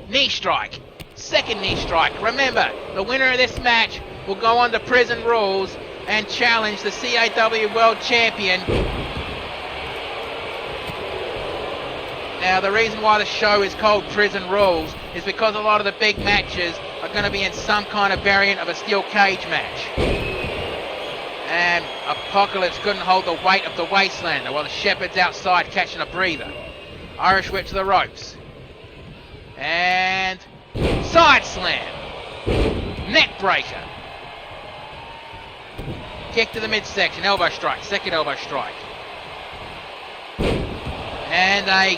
Knee strike. Second knee strike. Remember, the winner of this match will go on to Prison Rules and challenge the CAW World Champion. Now, the reason why the show is called Prison Rules is because a lot of the big matches are going to be in some kind of variant of a steel cage match. And Apocalypse couldn't hold the weight of the Wastelander while the Shepherd's outside catching a breather. Irish whip to the ropes. And side slam. Neck breaker. Kick to the midsection. Elbow strike. Second elbow strike. And a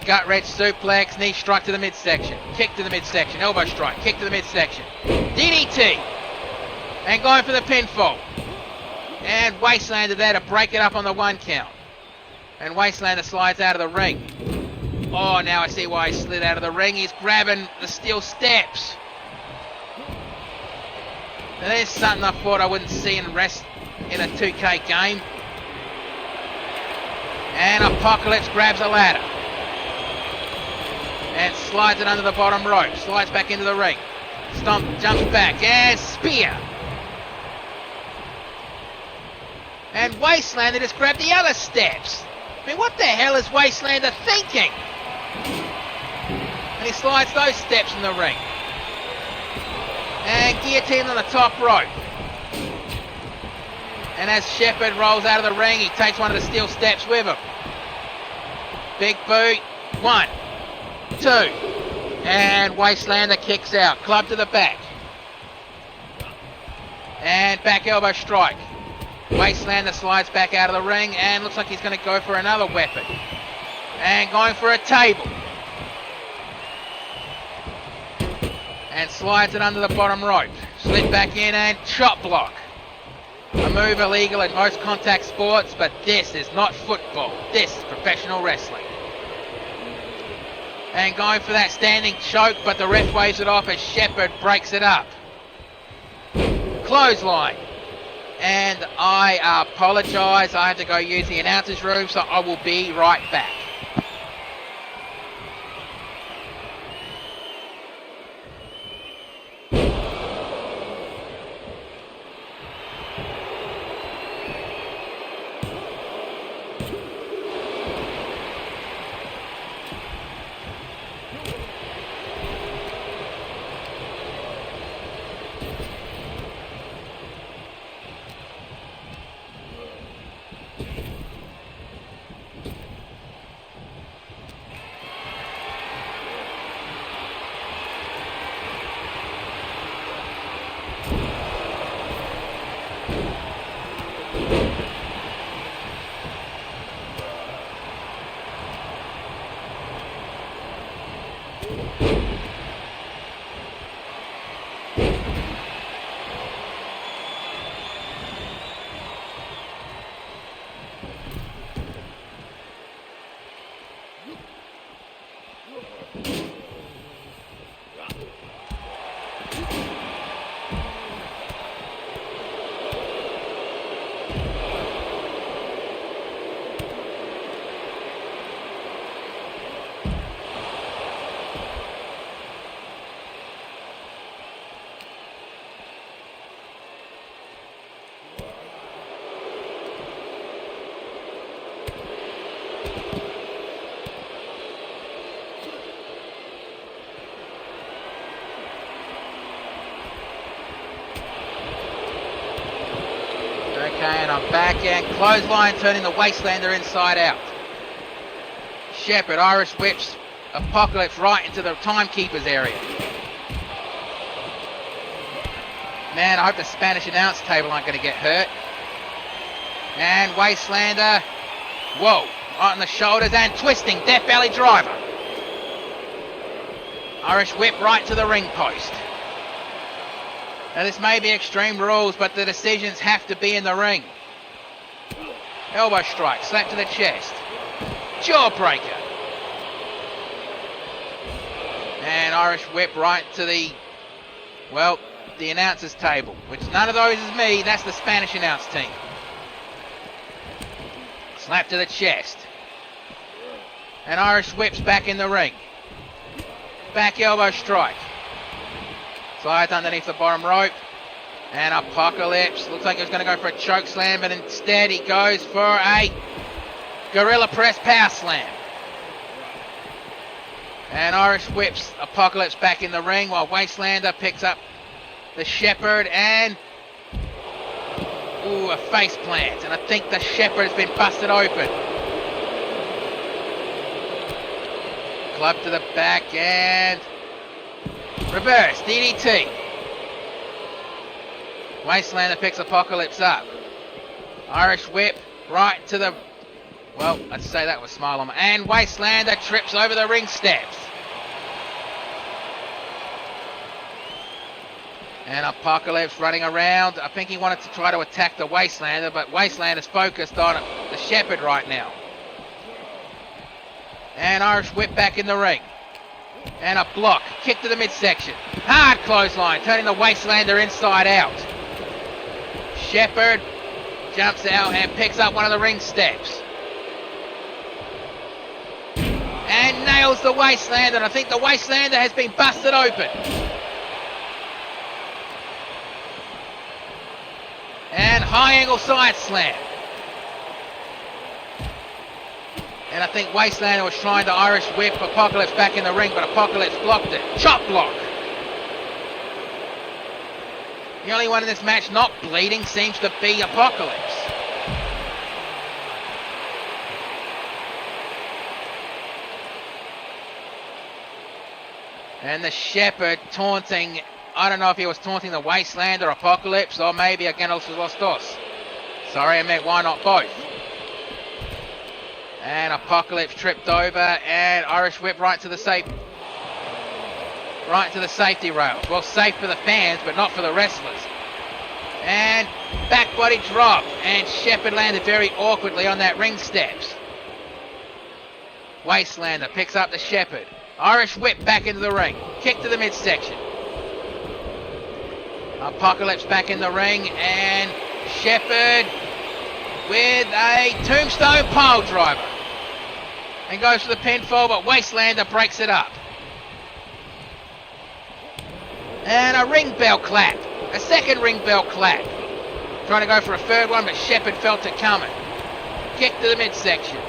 gut wrench suplex. Knee strike to the midsection. Kick to the midsection. Elbow strike. Kick to the midsection. DDT. And going for the pinfall. And Wastelander there to break it up on the 1 count. And Wastelander slides out of the ring. Oh, now I see why he slid out of the ring. He's grabbing the steel steps. Now there's something I thought I wouldn't see in a 2K game. And Apocalypse grabs a ladder. And slides it under the bottom rope. Slides back into the ring. Stomp, jumps back, and spear. And Wastelander just grabbed the other steps. I mean, what the hell is Wastelander thinking? And he slides those steps in the ring. And guillotine on the top rope. And as Shepherd rolls out of the ring, he takes one of the steel steps with him. Big boot. 1, 2. And Wastelander kicks out. Club to the back. And back elbow strike. Wastelander slides back out of the ring and looks like he's going to go for another weapon. And going for a table. And slides it under the bottom rope. Slid back in and chop block. A move illegal in most contact sports, but this is not football. This is professional wrestling. And going for that standing choke, but the ref waves it off as Shepherd breaks it up. Clothesline. And I apologise, I have to go use the announcer's room, so I will be right back. And I'm back and clothesline turning the Wastelander inside out. Shepherd Irish whips Apocalypse right into the timekeeper's area. Man, I hope the Spanish announce table aren't going to get hurt. And Wastelander, whoa, right on the shoulders and twisting death belly driver. Irish whip right to the ring post. Now this may be Extreme Rules, but the decisions have to be in the ring. Elbow strike, slap to the chest. Jawbreaker. And Irish whip right to the announcer's table, which none of those is me, that's the Spanish announce team. Slap to the chest. And Irish whips back in the ring. Back elbow strike. Slides underneath the bottom rope. And Apocalypse looks like he was going to go for a choke slam, but instead he goes for a gorilla press power slam. And Irish whips Apocalypse back in the ring while Wastelander picks up the Shepherd and Ooh, a face plant, and I think the Shepherd has been busted open. Club to the back and reverse DDT. Wastelander picks Apocalypse up. Irish whip right to the, well, I'd say that was Smile on, and Wastelander trips over the ring steps. And Apocalypse running around. I think he wanted to try to attack the Wastelander, but Wastelander's focused on the Shepherd right now. And Irish whip back in the ring. And a block. Kick to the midsection. Hard clothesline, turning the Wastelander inside out. Shepherd jumps out and picks up one of the ring steps. And nails the Wastelander. And I think the Wastelander has been busted open. And high angle side slam. And I think Wastelander was trying to Irish whip Apocalypse back in the ring, but Apocalypse blocked it. Chop block. The only one in this match not bleeding seems to be Apocalypse. And the Shepherd taunting, I don't know if he was taunting the Wastelander or Apocalypse, or maybe again Los Dos. Sorry, I meant why not both? And Apocalypse tripped over, and Irish whip right to the safety rails. Well, safe for the fans, but not for the wrestlers. And back body drop, and Shepherd landed very awkwardly on that ring steps. Wastelander picks up the Shepherd. Irish whip back into the ring. Kick to the midsection. Apocalypse back in the ring, and Shepherd with a tombstone pile driver. And goes for the pinfall, but Wastelander breaks it up. And a ring bell clap. A second ring bell clap. Trying to go for a third one, but Shepherd felt it coming. Kick to the midsection.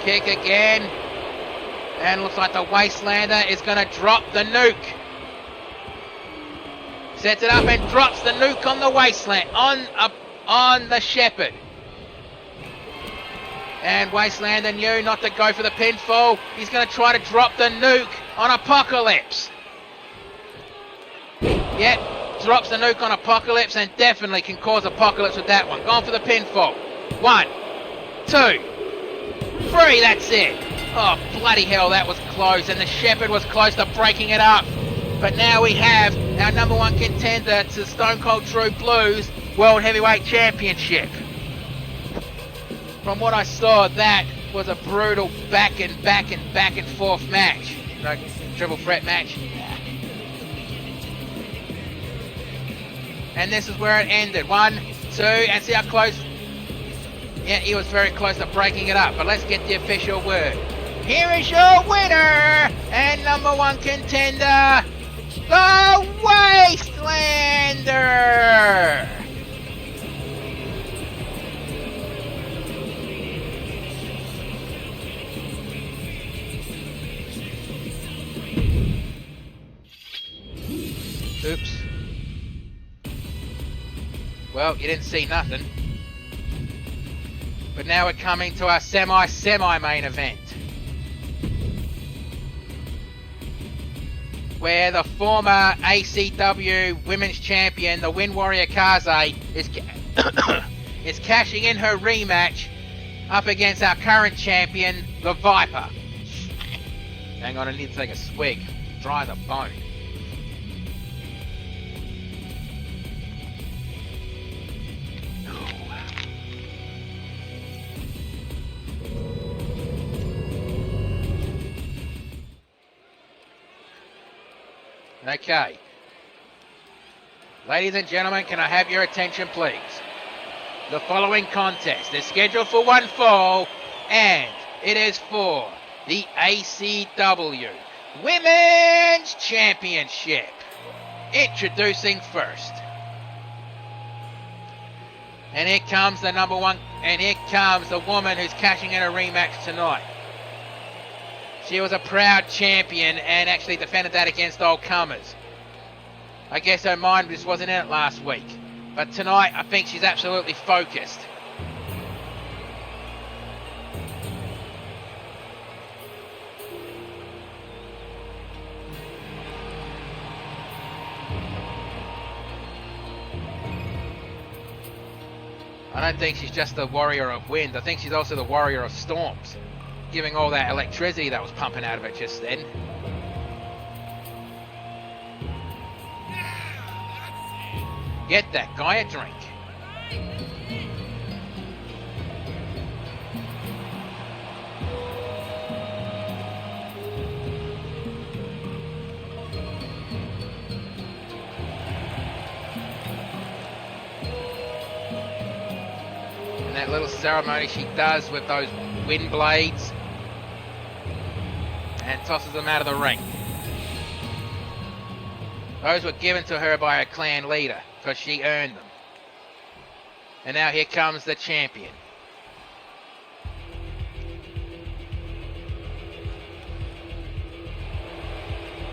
Kick again. And looks like the Wastelander is going to drop the nuke. Sets it up and drops the nuke on the Wastelander. On the Shepherd. And Wastelander knew not to go for the pinfall. He's going to try to drop the nuke on Apocalypse. Yep, drops the nuke on Apocalypse and definitely can cause Apocalypse with that one. Going for the pinfall. 1, 2, 3, that's it. Oh, bloody hell, that was close. And the Shepherd was close to breaking it up. But now we have our number one contender to Stone Cold True Blues World Heavyweight Championship. From what I saw, that was a brutal back and forth match. No triple threat match. And this is where it ended. 1, 2, and see how close. Yeah, he was very close to breaking it up. But let's get the official word. Here is your winner and number one contender, the Wastelander. Oops. Well, you didn't see nothing. But now we're coming to our semi-main event. Where the former ACW Women's Champion, the Wind Warrior Kaze, is cashing in her rematch up against our current champion, the Viper. Hang on, I need to take a swig. Dry as a bone. Okay. Ladies and gentlemen, can I have your attention, please? The following contest is scheduled for one fall, and it is for the ACW Women's Championship. Introducing first. And here comes the number one, and here comes the woman who's cashing in a rematch tonight. She was a proud champion and actually defended that against all comers. I guess her mind just wasn't in it last week. But tonight, I think she's absolutely focused. I don't think she's just the warrior of wind. I think she's also the warrior of storms, giving all that electricity that was pumping out of it just then. Get that guy a drink. That little ceremony she does with those wind blades and tosses them out of the ring. Those were given to her by her clan leader because she earned them. And now here comes the champion.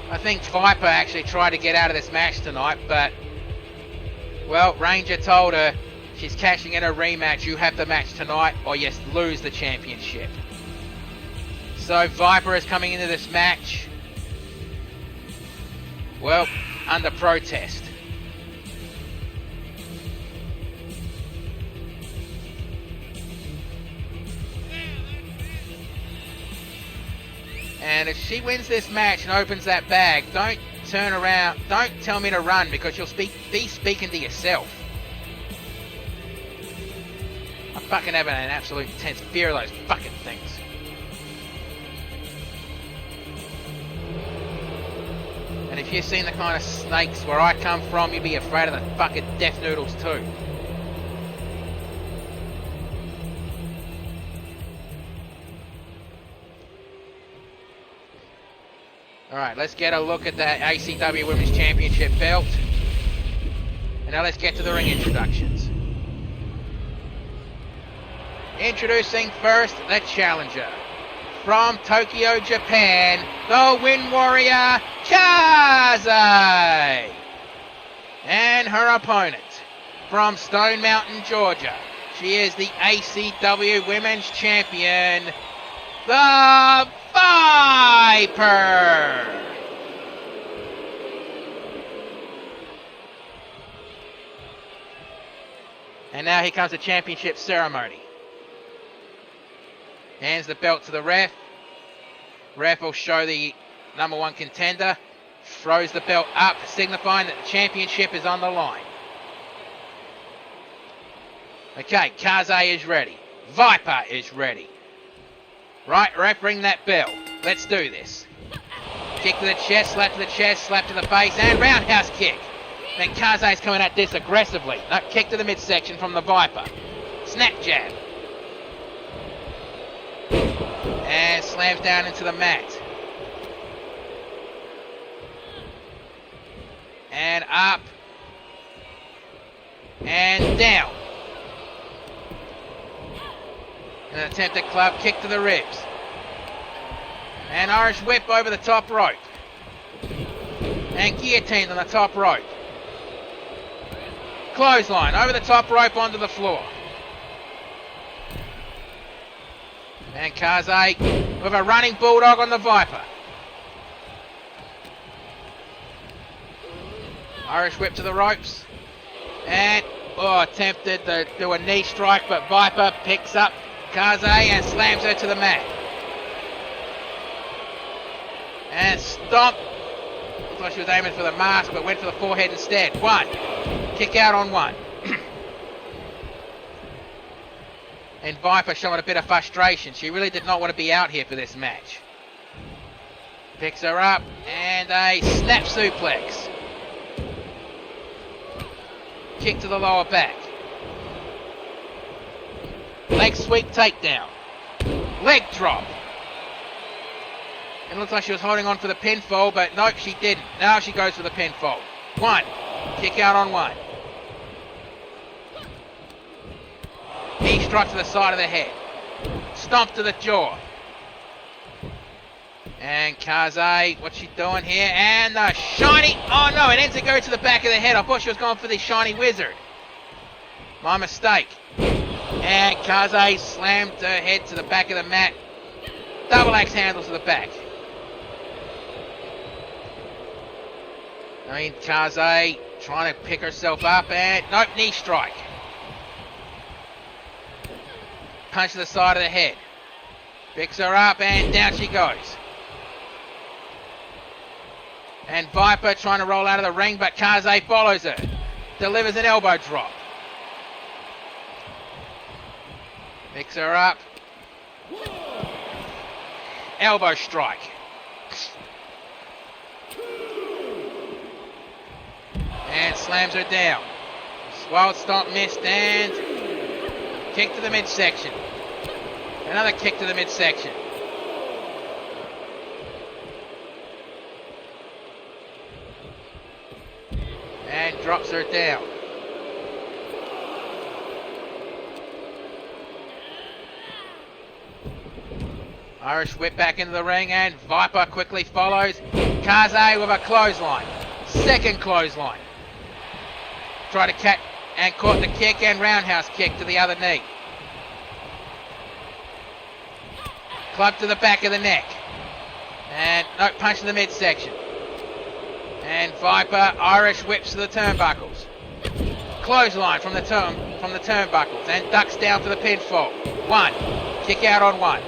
I think Viper actually tried to get out of this match tonight, but well, Ranger told her she's cashing in a rematch. You have the match tonight or you lose the championship. So Viper is coming into this match, well, under protest. And if she wins this match and opens that bag, don't turn around, don't tell me to run, because you'll be speaking to yourself. I'm fucking having an absolute intense fear of those fucking things. And if you've seen the kind of snakes where I come from, you'd be afraid of the fucking death noodles too. Alright, let's get a look at that ACW Women's Championship belt. And now let's get to the ring introductions. Introducing first, the challenger. From Tokyo, Japan, the Wind Warrior, Kaze! And her opponent, from Stone Mountain, Georgia. She is the ACW Women's Champion, the Viper! And now here comes the championship ceremony. Hands the belt to the ref. Ref will show the number one contender. Throws the belt up, signifying that the championship is on the line. Okay, Kaze is ready. Viper is ready. Right, ref, ring that bell. Let's do this. Kick to the chest, slap to the chest, slap to the face, and roundhouse kick. Then Kaze is coming at this aggressively. No, kick to the midsection from the Viper. Snap jab. And slams down into the mat. And up. And down. An attempted club kick to the ribs. And Irish whip over the top rope. And guillotine on the top rope. Clothesline over the top rope onto the floor. And Kaze with a running bulldog on the Viper. Irish whip to the ropes. And attempted to do a knee strike, but Viper picks up Kaze and slams her to the mat. And stomp. Looks like she was aiming for the mask, but went for the forehead instead. One. Kick out on one. And Viper showing a bit of frustration. She really did not want to be out here for this match. Picks her up and a snap suplex. Kick to the lower back. Leg sweep takedown. Leg drop. It looks like she was holding on for the pinfall, but nope, she didn't. Now she goes for the pinfall. One. Kick out on one. Knee strike to the side of the head. Stomp to the jaw. And Kaze, what's she doing here? And the shiny... Oh no, it ends to go to the back of the head. I thought she was going for the shiny wizard. My mistake. And Kaze slammed her head to the back of the mat. Double axe handle to the back. I mean, Kaze trying to pick herself up and nope, knee strike. Punch to the side of the head. Picks her up and down she goes. And Viper trying to roll out of the ring, but Kaze follows her. Delivers an elbow drop. Picks her up. Elbow strike. And slams her down. Wild stomp missed and kick to the midsection. Another kick to the midsection. And drops her down. Irish whip back into the ring and Viper quickly follows. Kaze with a clothesline. Second clothesline. Tried to catch and caught the kick and roundhouse kick to the other knee. Club to the back of the neck. And no, punch to the midsection. And Viper Irish whips to the turnbuckles. Clothesline from the turnbuckles and ducks down for the pinfall. One. Kick out on one.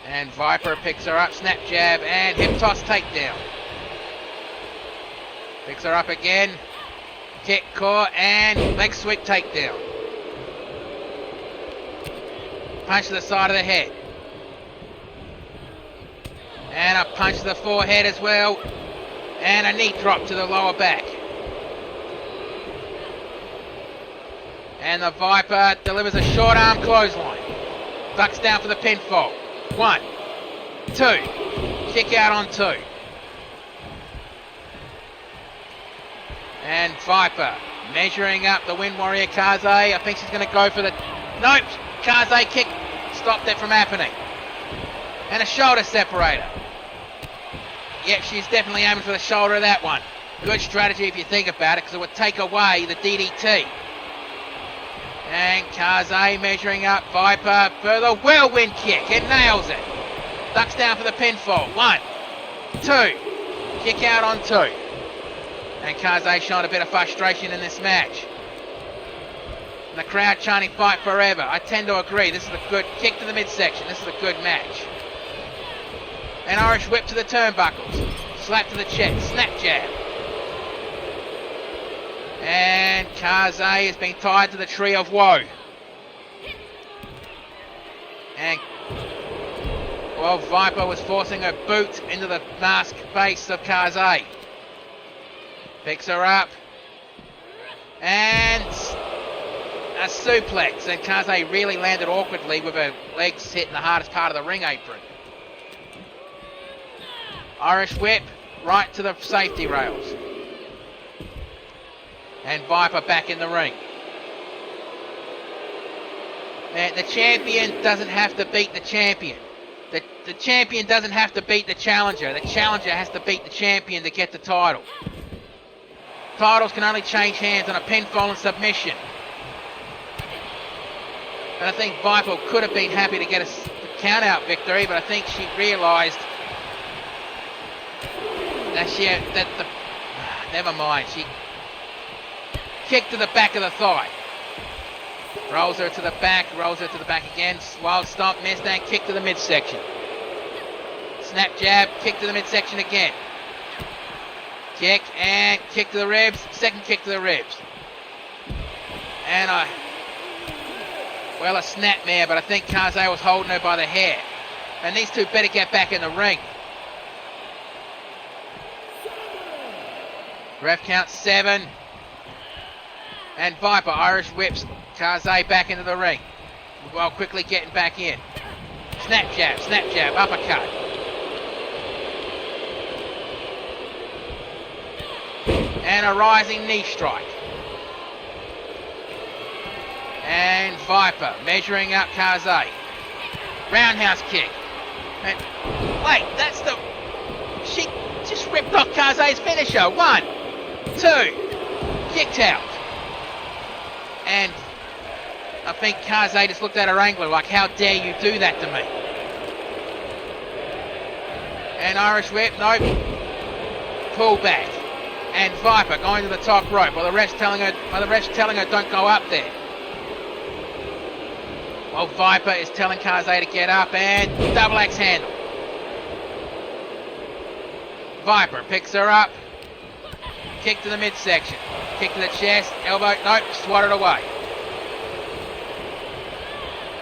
And Viper picks her up, snap jab and hip toss takedown. Picks her up again. Kick, core and leg sweep takedown. Punch to the side of the head. And a punch to the forehead as well. And a knee drop to the lower back. And the Viper delivers a short arm clothesline. Ducks down for the pinfall. 1, 2. Kick out on 2. And Viper measuring up the Wind Warrior Kaze. I think she's going to go for the... Nope! Kaze kick stopped it from happening. And a shoulder separator. Yep, she's definitely aiming for the shoulder of that one. Good strategy if you think about it, because it would take away the DDT. And Kaze measuring up Viper for the whirlwind kick. It nails it. Ducks down for the pinfall. 1, 2. Kick out on 2. And Kaze showing a bit of frustration in this match. And the crowd chanting fight forever. I tend to agree. This is a good kick to the midsection. This is a good match. An Irish whip to the turnbuckles. Slap to the chest. Snap jab. And Kaze has been tied to the tree of woe. And, well, Viper was forcing her boot into the mask base of Kaze. Picks her up. And a suplex. And Kaze really landed awkwardly with her legs hitting the hardest part of the ring apron. Irish whip right to the safety rails. And Viper back in the ring. Now, the champion doesn't have to beat the champion. The champion doesn't have to beat the challenger. The challenger has to beat the champion to get the title. Titles can only change hands on a pinfall and submission. And I think Viper could have been happy to get a count-out victory, but I think she realised that never mind. She kicked to the back of the thigh. Rolls her to the back again. Wild stomp, missed and kick to the midsection. Snap jab, kick to the midsection again. Kick and kick to the ribs. Second kick to the ribs. And a snapmare, but I think Kaze was holding her by the hair. And these two better get back in the ring. Ref count 7. And Viper Irish whips Kaze back into the ring while quickly getting back in. Snap jab, uppercut. And a rising knee strike. And Viper measuring up Kaze. Roundhouse kick. And wait, that's the... She just ripped off Kaze's finisher. 1, 2, kicked out. And I think Kaze just looked at her angler like, how dare you do that to me? And Irish whip, nope. Pull back. And Viper going to the top rope while the ref's telling her don't go up there. Well, Viper is telling Kaze to get up and double axe handle. Viper picks her up. Kick to the midsection. Kick to the chest. Elbow, nope, swatted away.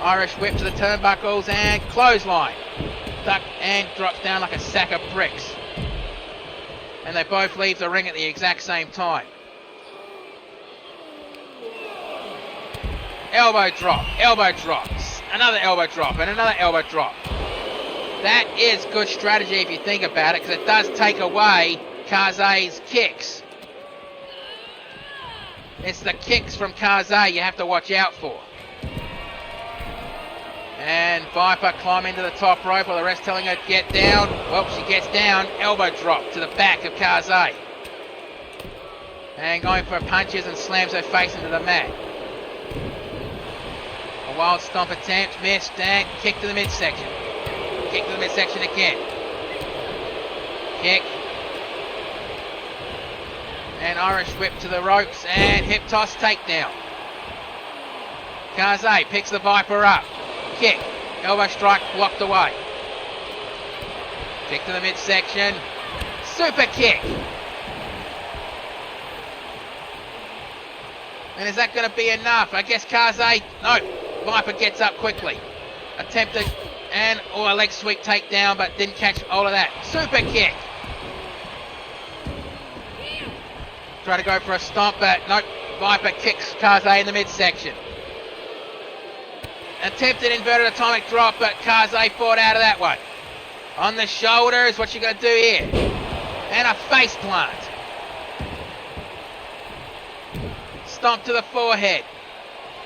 Irish whip to the turnbuckles and clothesline. Duck and drops down like a sack of bricks. And they both leave the ring at the exact same time. Elbow drop, another elbow drop, and another elbow drop. That is good strategy if you think about it, because it does take away Kaze's kicks. It's the kicks from Kaze you have to watch out for. And Viper climbing to the top rope while the rest telling her to get down. Well, she gets down, elbow drop to the back of Kaze. And going for punches and slams her face into the mat. A wild stomp attempt, missed, and kick to the midsection. Kick to the midsection again. Kick. And Irish whip to the ropes and hip toss takedown. Kaze picks the Viper up. Kick. Elbow strike blocked away. Kick to the midsection. Super kick. And is that going to be enough? I guess Kaze, no. Viper gets up quickly. Attempted and a leg sweep takedown, but didn't catch all of that. Super kick. Try to go for a stomp, but nope. Viper kicks Kaze in the midsection. Attempted inverted atomic drop, but Kaze fought out of that one. On the shoulders, what's she going to do here? And a face plant. Stomp to the forehead.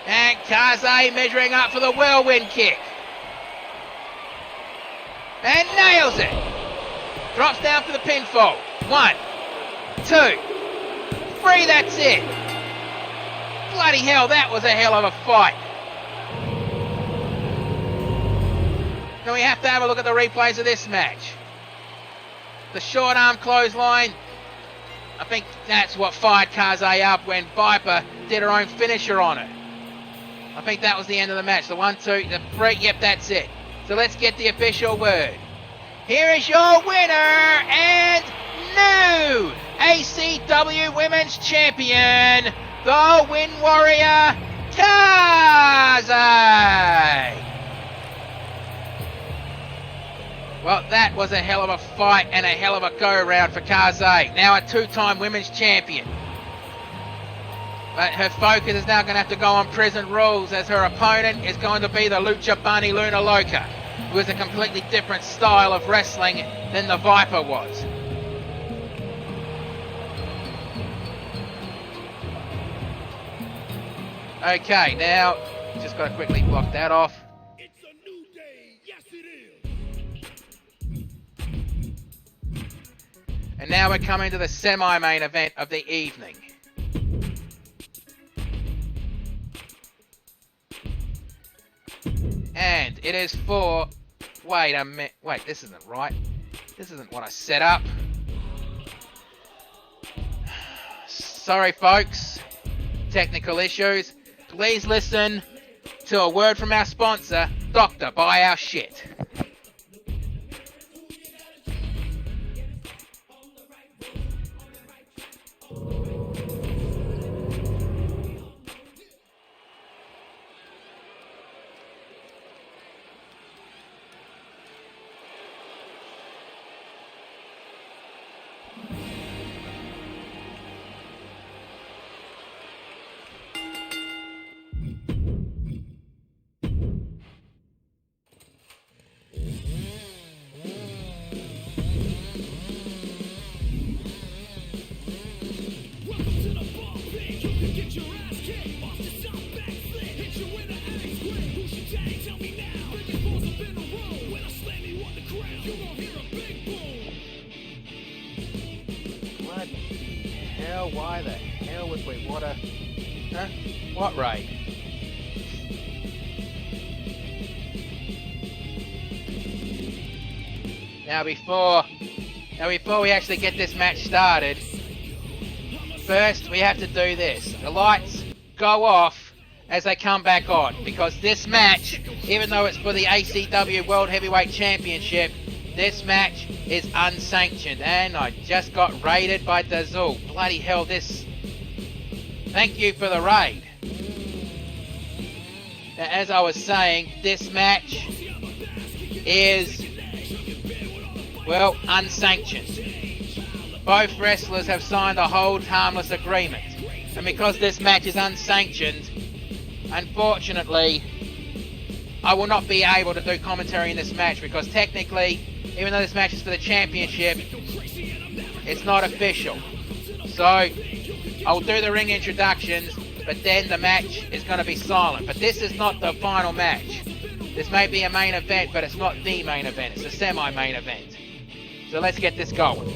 And Kaze measuring up for the whirlwind kick. And nails it. Drops down for the pinfall. 1, 2, 3, that's it. Bloody hell, that was a hell of a fight. Now we have to have a look at the replays of this match. The short arm clothesline, I think that's what fired Kaze up when Viper did her own finisher on her. I think that was the end of the match. The 1, 2, the 3, yep, that's it. So let's get the official word. Here is your winner and new ACW Women's Champion, the Win Warrior, Kaze. Well, that was a hell of a fight and a hell of a go-around for Kaze. Now a 2-time Women's Champion. But her focus is now going to have to go on prison rules, as her opponent is going to be the Lucha Bunny Luna Loca, who is a completely different style of wrestling than the Viper was. Okay, now, just got to quickly block that off. It's a new day, yes it is. And now we're coming to the semi-main event of the evening. And it is for... Wait a minute. Wait, this isn't right. This isn't what I set up. Sorry, folks. Technical issues. Please listen to a word from our sponsor, Doctor Buy Our Shit. What a... Huh? What raid? Now before we actually get this match started, first we have to do this. The lights go off as they come back on, because this match, even though it's for the ACW World Heavyweight Championship, this match is unsanctioned, and I just got raided by Dazul. Bloody hell, this... Thank you for the raid. Now, as I was saying, this match is, well, unsanctioned. Both wrestlers have signed a hold harmless agreement, and because this match is unsanctioned, unfortunately, I will not be able to do commentary in this match, because technically, even though this match is for the championship, it's not official. So, I'll do the ring introductions, but then the match is going to be silent. But this is not the final match. This may be a main event, but it's not the main event. It's a semi-main event. So let's get this going.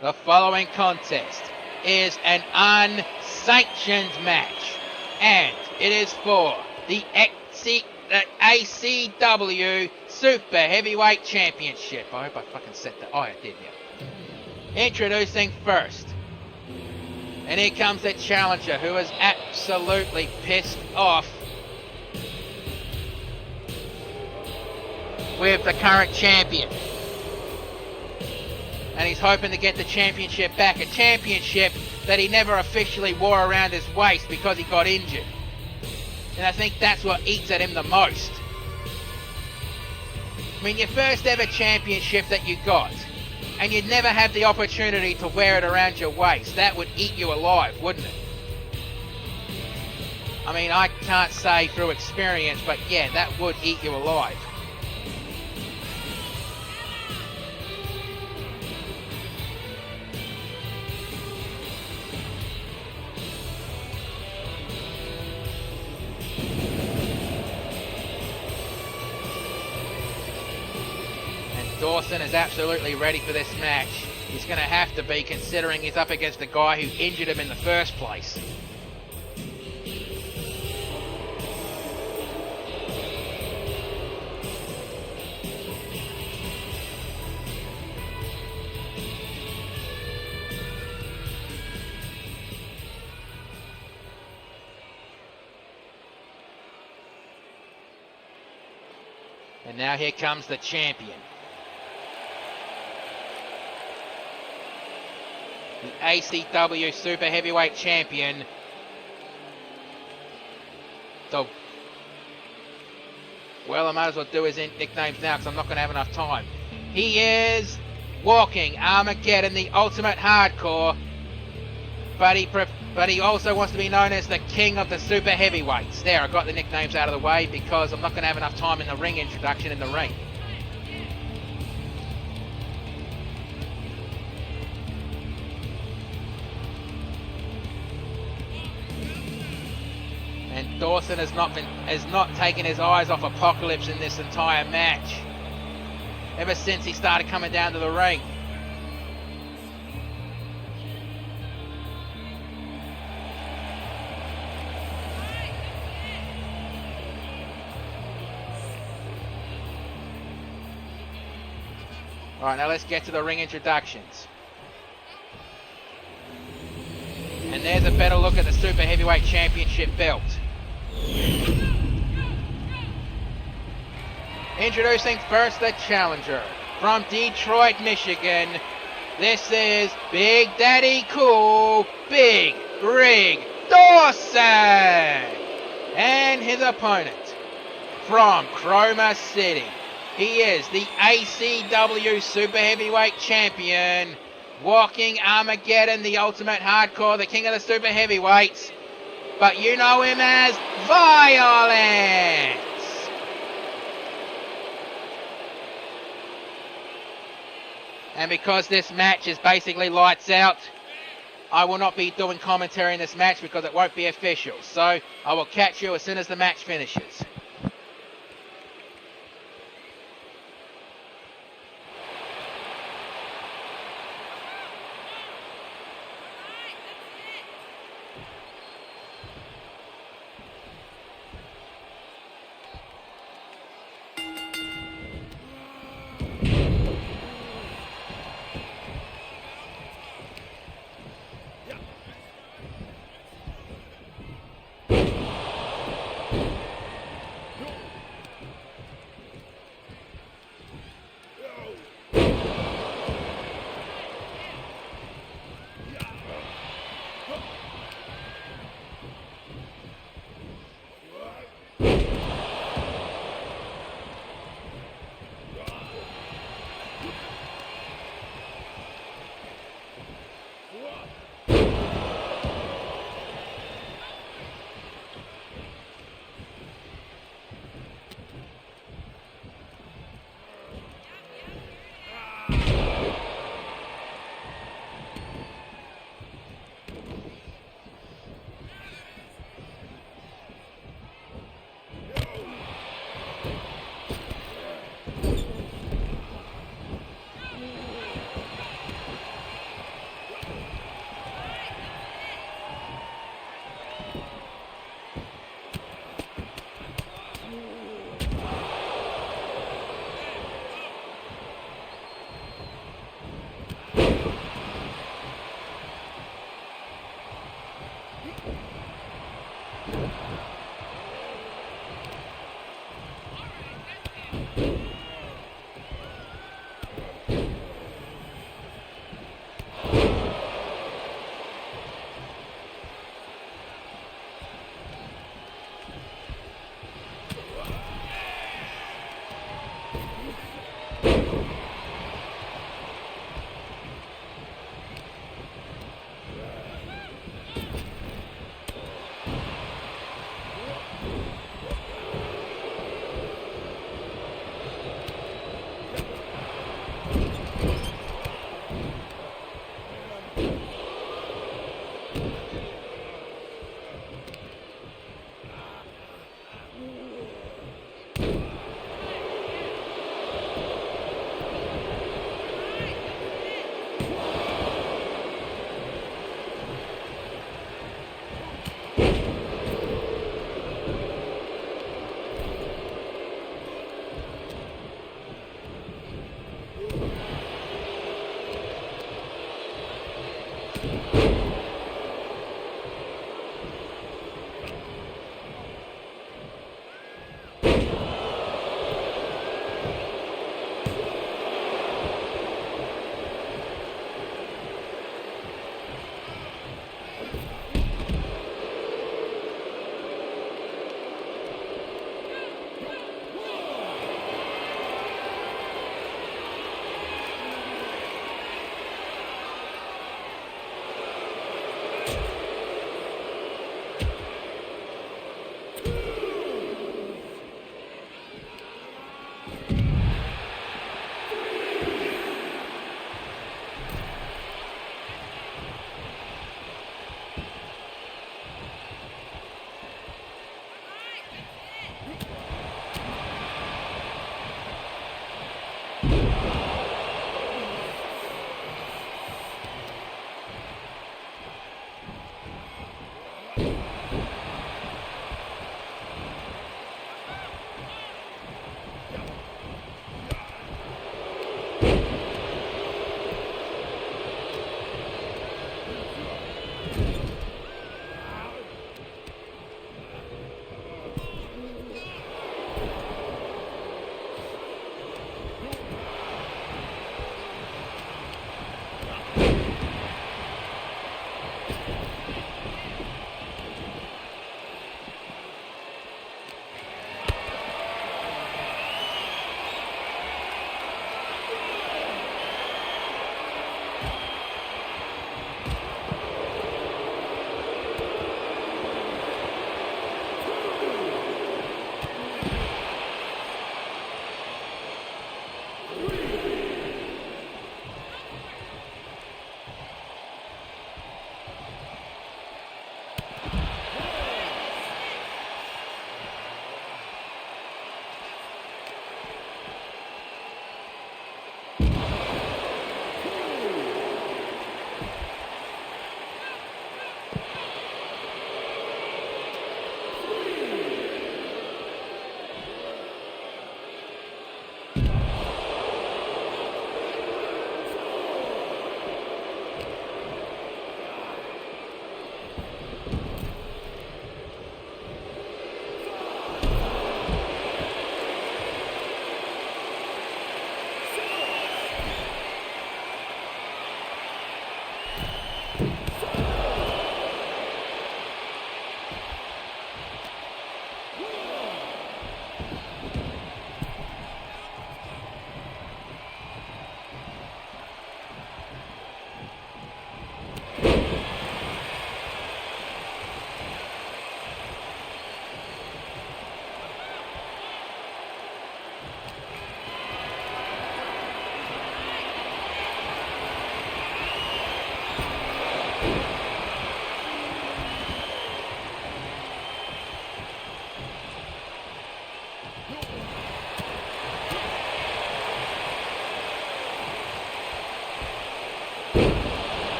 The following contest is an unsanctioned match, and it is for the ACW Super Heavyweight Championship. I hope I fucking said that. Oh, I did, yeah. Introducing first. And here comes the challenger, who is absolutely pissed off with the current champion. And he's hoping to get the championship back. A championship that he never officially wore around his waist because he got injured. And I think that's what eats at him the most. I mean, your first ever championship that you got, and you'd never have the opportunity to wear it around your waist. That would eat you alive, wouldn't it? I mean, I can't say through experience, but yeah, that would eat you alive. Dawson is absolutely ready for this match. He's going to have to be, considering he's up against the guy who injured him in the first place. And now here comes the champion. The ACW Super Heavyweight Champion. So, well, I might as well do his nicknames now because I'm not going to have enough time. He is Walking Armageddon, the Ultimate Hardcore, but he also wants to be known as the King of the Super Heavyweights. There, I got the nicknames out of the way because I'm not going to have enough time in the ring introduction in the ring. And Dawson has not taken his eyes off Apocalypse in this entire match, ever since he started coming down to the ring. Alright, now let's get to the ring introductions. And there's a better look at the Super Heavyweight Championship belt. Introducing first the challenger from Detroit, Michigan. This is Big Daddy Cool, Big Rig Dawson. And his opponent from Chroma City. He is the ACW Super Heavyweight Champion, Walking Armageddon, the Ultimate Hardcore, the King of the Super Heavyweights, but you know him as Violence. And because this match is basically lights out, I will not be doing commentary in this match because it won't be official. So I will catch you as soon as the match finishes.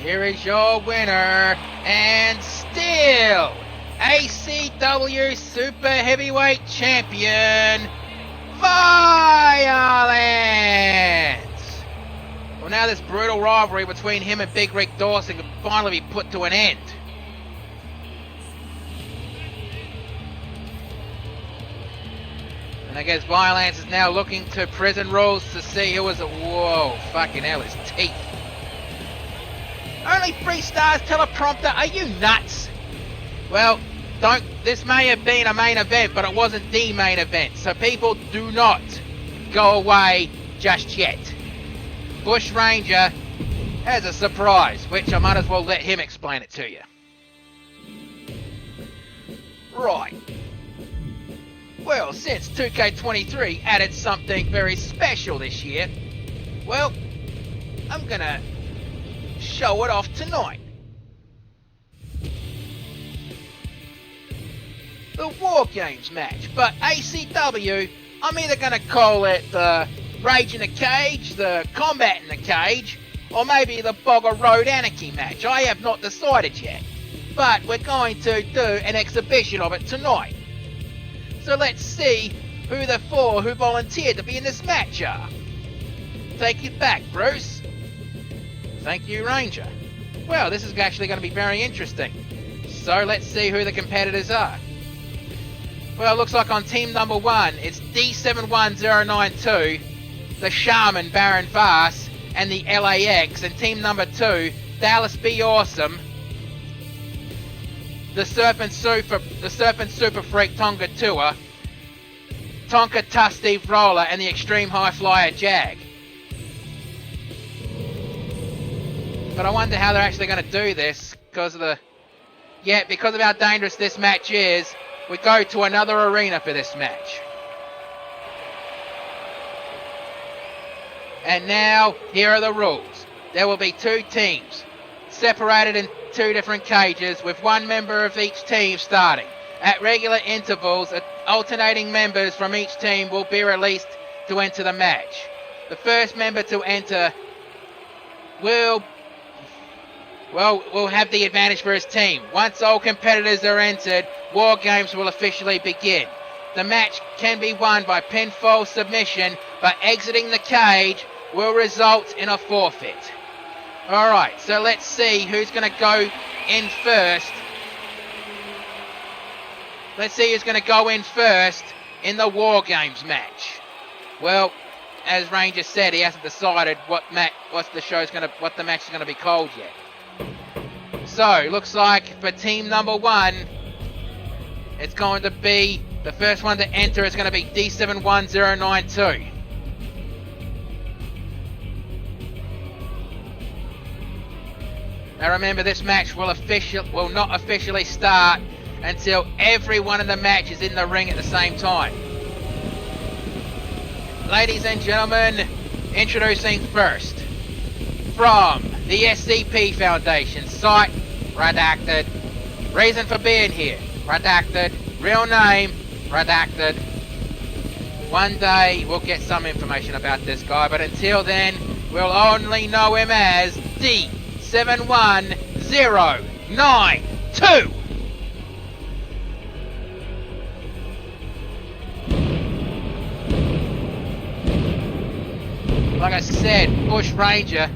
Here is your winner, and still ACW Super Heavyweight Champion, Violence! Well, now this brutal rivalry between him and Big Rick Dawson can finally be put to an end. And I guess Violence is now looking to prison rules to see who was a... Whoa, fucking hell, his teeth. Only 3 stars teleprompter, are you nuts? Well, this may have been a main event, but it wasn't the main event, so people do not go away just yet. Bush Ranger has a surprise, which I might as well let him explain it to you. Right. Well, since 2K23 added something very special this year, well, I'm gonna show it off tonight. The War Games match, but ACW, I'm either going to call it the Rage in the Cage, the Combat in the Cage, or maybe the Bogger Road Anarchy match. I have not decided yet, but we're going to do an exhibition of it tonight. So let's see who the 4 who volunteered to be in this match are. Take it back, Bruce. Thank you, Ranger. Well, this is actually going to be very interesting. So let's see who the competitors are. Well, it looks like on team number 1, it's D71092, the Shaman Baron Vass, and the LAX. And team number 2, Dallas Be Awesome, the Serpent Super Freak Tonga Tour, Tonka Tuss Steve Roller, and the Extreme High Flyer Jag. But I wonder how they're actually going to do this because of because of how dangerous this match is. We go to another arena for this match. And now, here are the rules. There will be 2 teams, separated in 2 different cages, with 1 member of each team starting. At regular intervals, alternating members from each team will be released to enter the match. The first member to enter will have the advantage for his team. Once all competitors are entered, War Games will officially begin. The match can be won by pinfall submission, but exiting the cage will result in a forfeit. Alright, so let's see who's going to go in first. Let's see who's going to go in first in the War Games match. Well, as Ranger said, he hasn't decided what the match is going to be called yet. So, looks like for team number 1, it's going to be, the first one to enter is going to be D71092. Now remember, this match will not officially start until everyone in the match is in the ring at the same time. Ladies and gentlemen, introducing first, from the SCP Foundation, site, redacted, reason for being here, redacted, real name, redacted. One day we'll get some information about this guy, but until then, we'll only know him as D71092. Like I said, Bush Ranger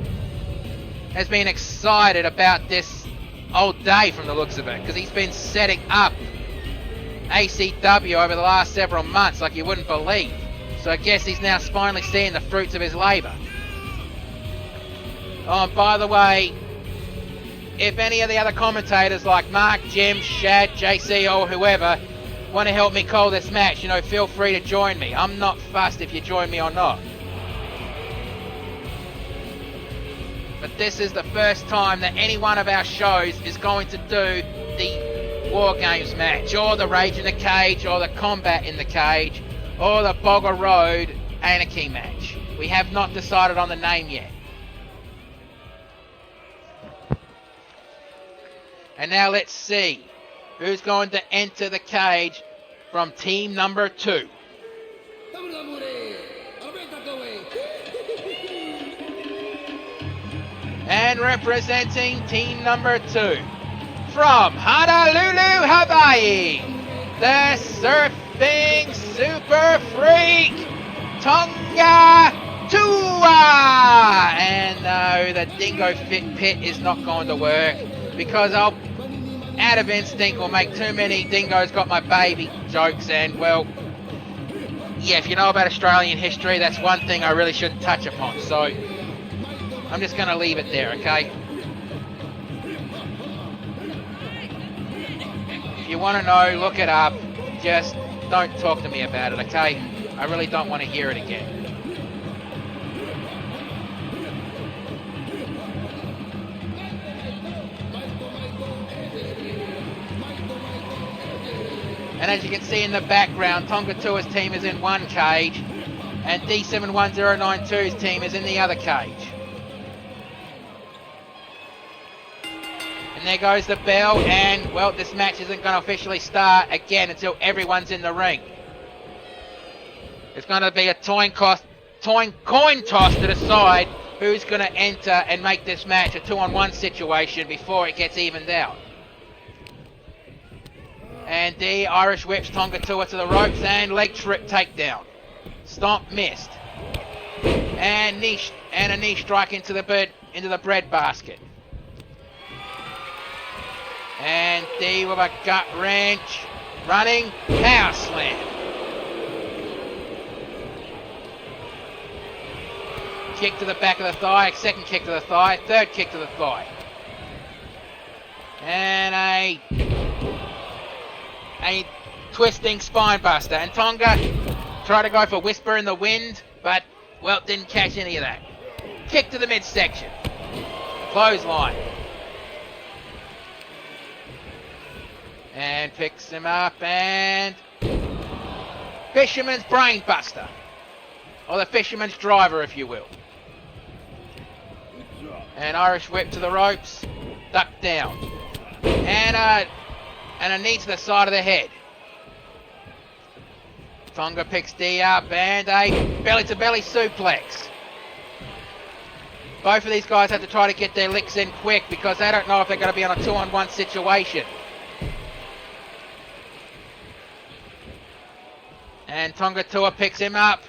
has been excited about this all day from the looks of it, because he's been setting up ACW over the last several months like you wouldn't believe. So I guess he's now finally seeing the fruits of his labour. Oh, and by the way, if any of the other commentators like Mark, Jim, Shad, JC or whoever want to help me call this match, feel free to join me. I'm not fussed if you join me or not. But this is the first time that any one of our shows is going to do the War Games match, or the Rage in the Cage, or the Combat in the Cage, or the Bogger Road Anarchy match. We have not decided on the name yet. And now let's see who's going to enter the cage from team number 2. And representing team number 2, from Honolulu, Hawaii, the surfing super freak, Tonga Tua! And no, the dingo fit pit is not going to work because I'll, out of instinct, will make too many dingoes got my baby jokes, and well, yeah, if you know about Australian history, that's one thing I really shouldn't touch upon, so I'm just going to leave it there, okay? If you want to know, look it up. Just don't talk to me about it, okay? I really don't want to hear it again. And as you can see in the background, Tonga Tua's team is in one cage, and D71092's team is in the other cage. And there goes the bell, and well, this match isn't going to officially start again until everyone's in the ring. It's going to be a coin toss to decide who's going to enter and make this match a 2-on-1 situation before it gets evened out. And the Irish whips Tonga Tua to the ropes, and leg trip takedown. Stomp missed. And a knee strike into the bread basket. And D with a gut wrench. Running power slam. Kick to the back of the thigh, second kick to the thigh, third kick to the thigh. And a twisting spine buster. And Tonga tried to go for whisper in the wind, but, well, didn't catch any of that. Kick to the midsection. Clothesline. And picks him up, and Fisherman's brain buster. Or the Fisherman's driver, if you will. And Irish whip to the ropes. Duck down. And a knee to the side of the head. Tonga picks D up, and a belly-to-belly suplex. Both of these guys have to try to get their licks in quick because they don't know if they're going to be on a 2-on-1 situation. And Tonga Tua picks him up.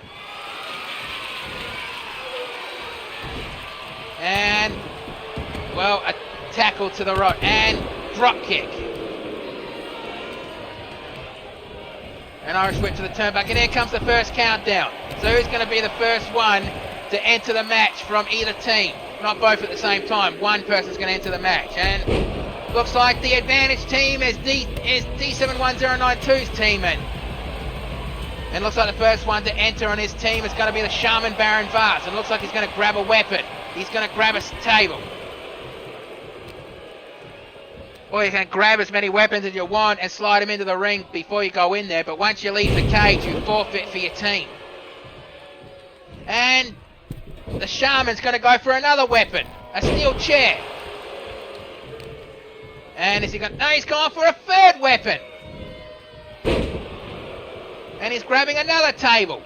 And, well, a tackle to the right. And drop kick. An Irish whip to the turnbuckle. And here comes the first countdown. So who's going to be the first one to enter the match from either team? Not both at the same time. One person's going to enter the match. And looks like the advantage team is D71092's team in. And looks like the first one to enter on his team is going to be the Shaman Baron Vaz. And looks like he's going to grab a weapon. He's going to grab a table. Or you can grab as many weapons as you want and slide them into the ring before you go in there. But once you leave the cage, you forfeit for your team. And the Shaman's going to go for another weapon. A steel chair. And is he going? No, he's going for a third weapon. And he's grabbing another table.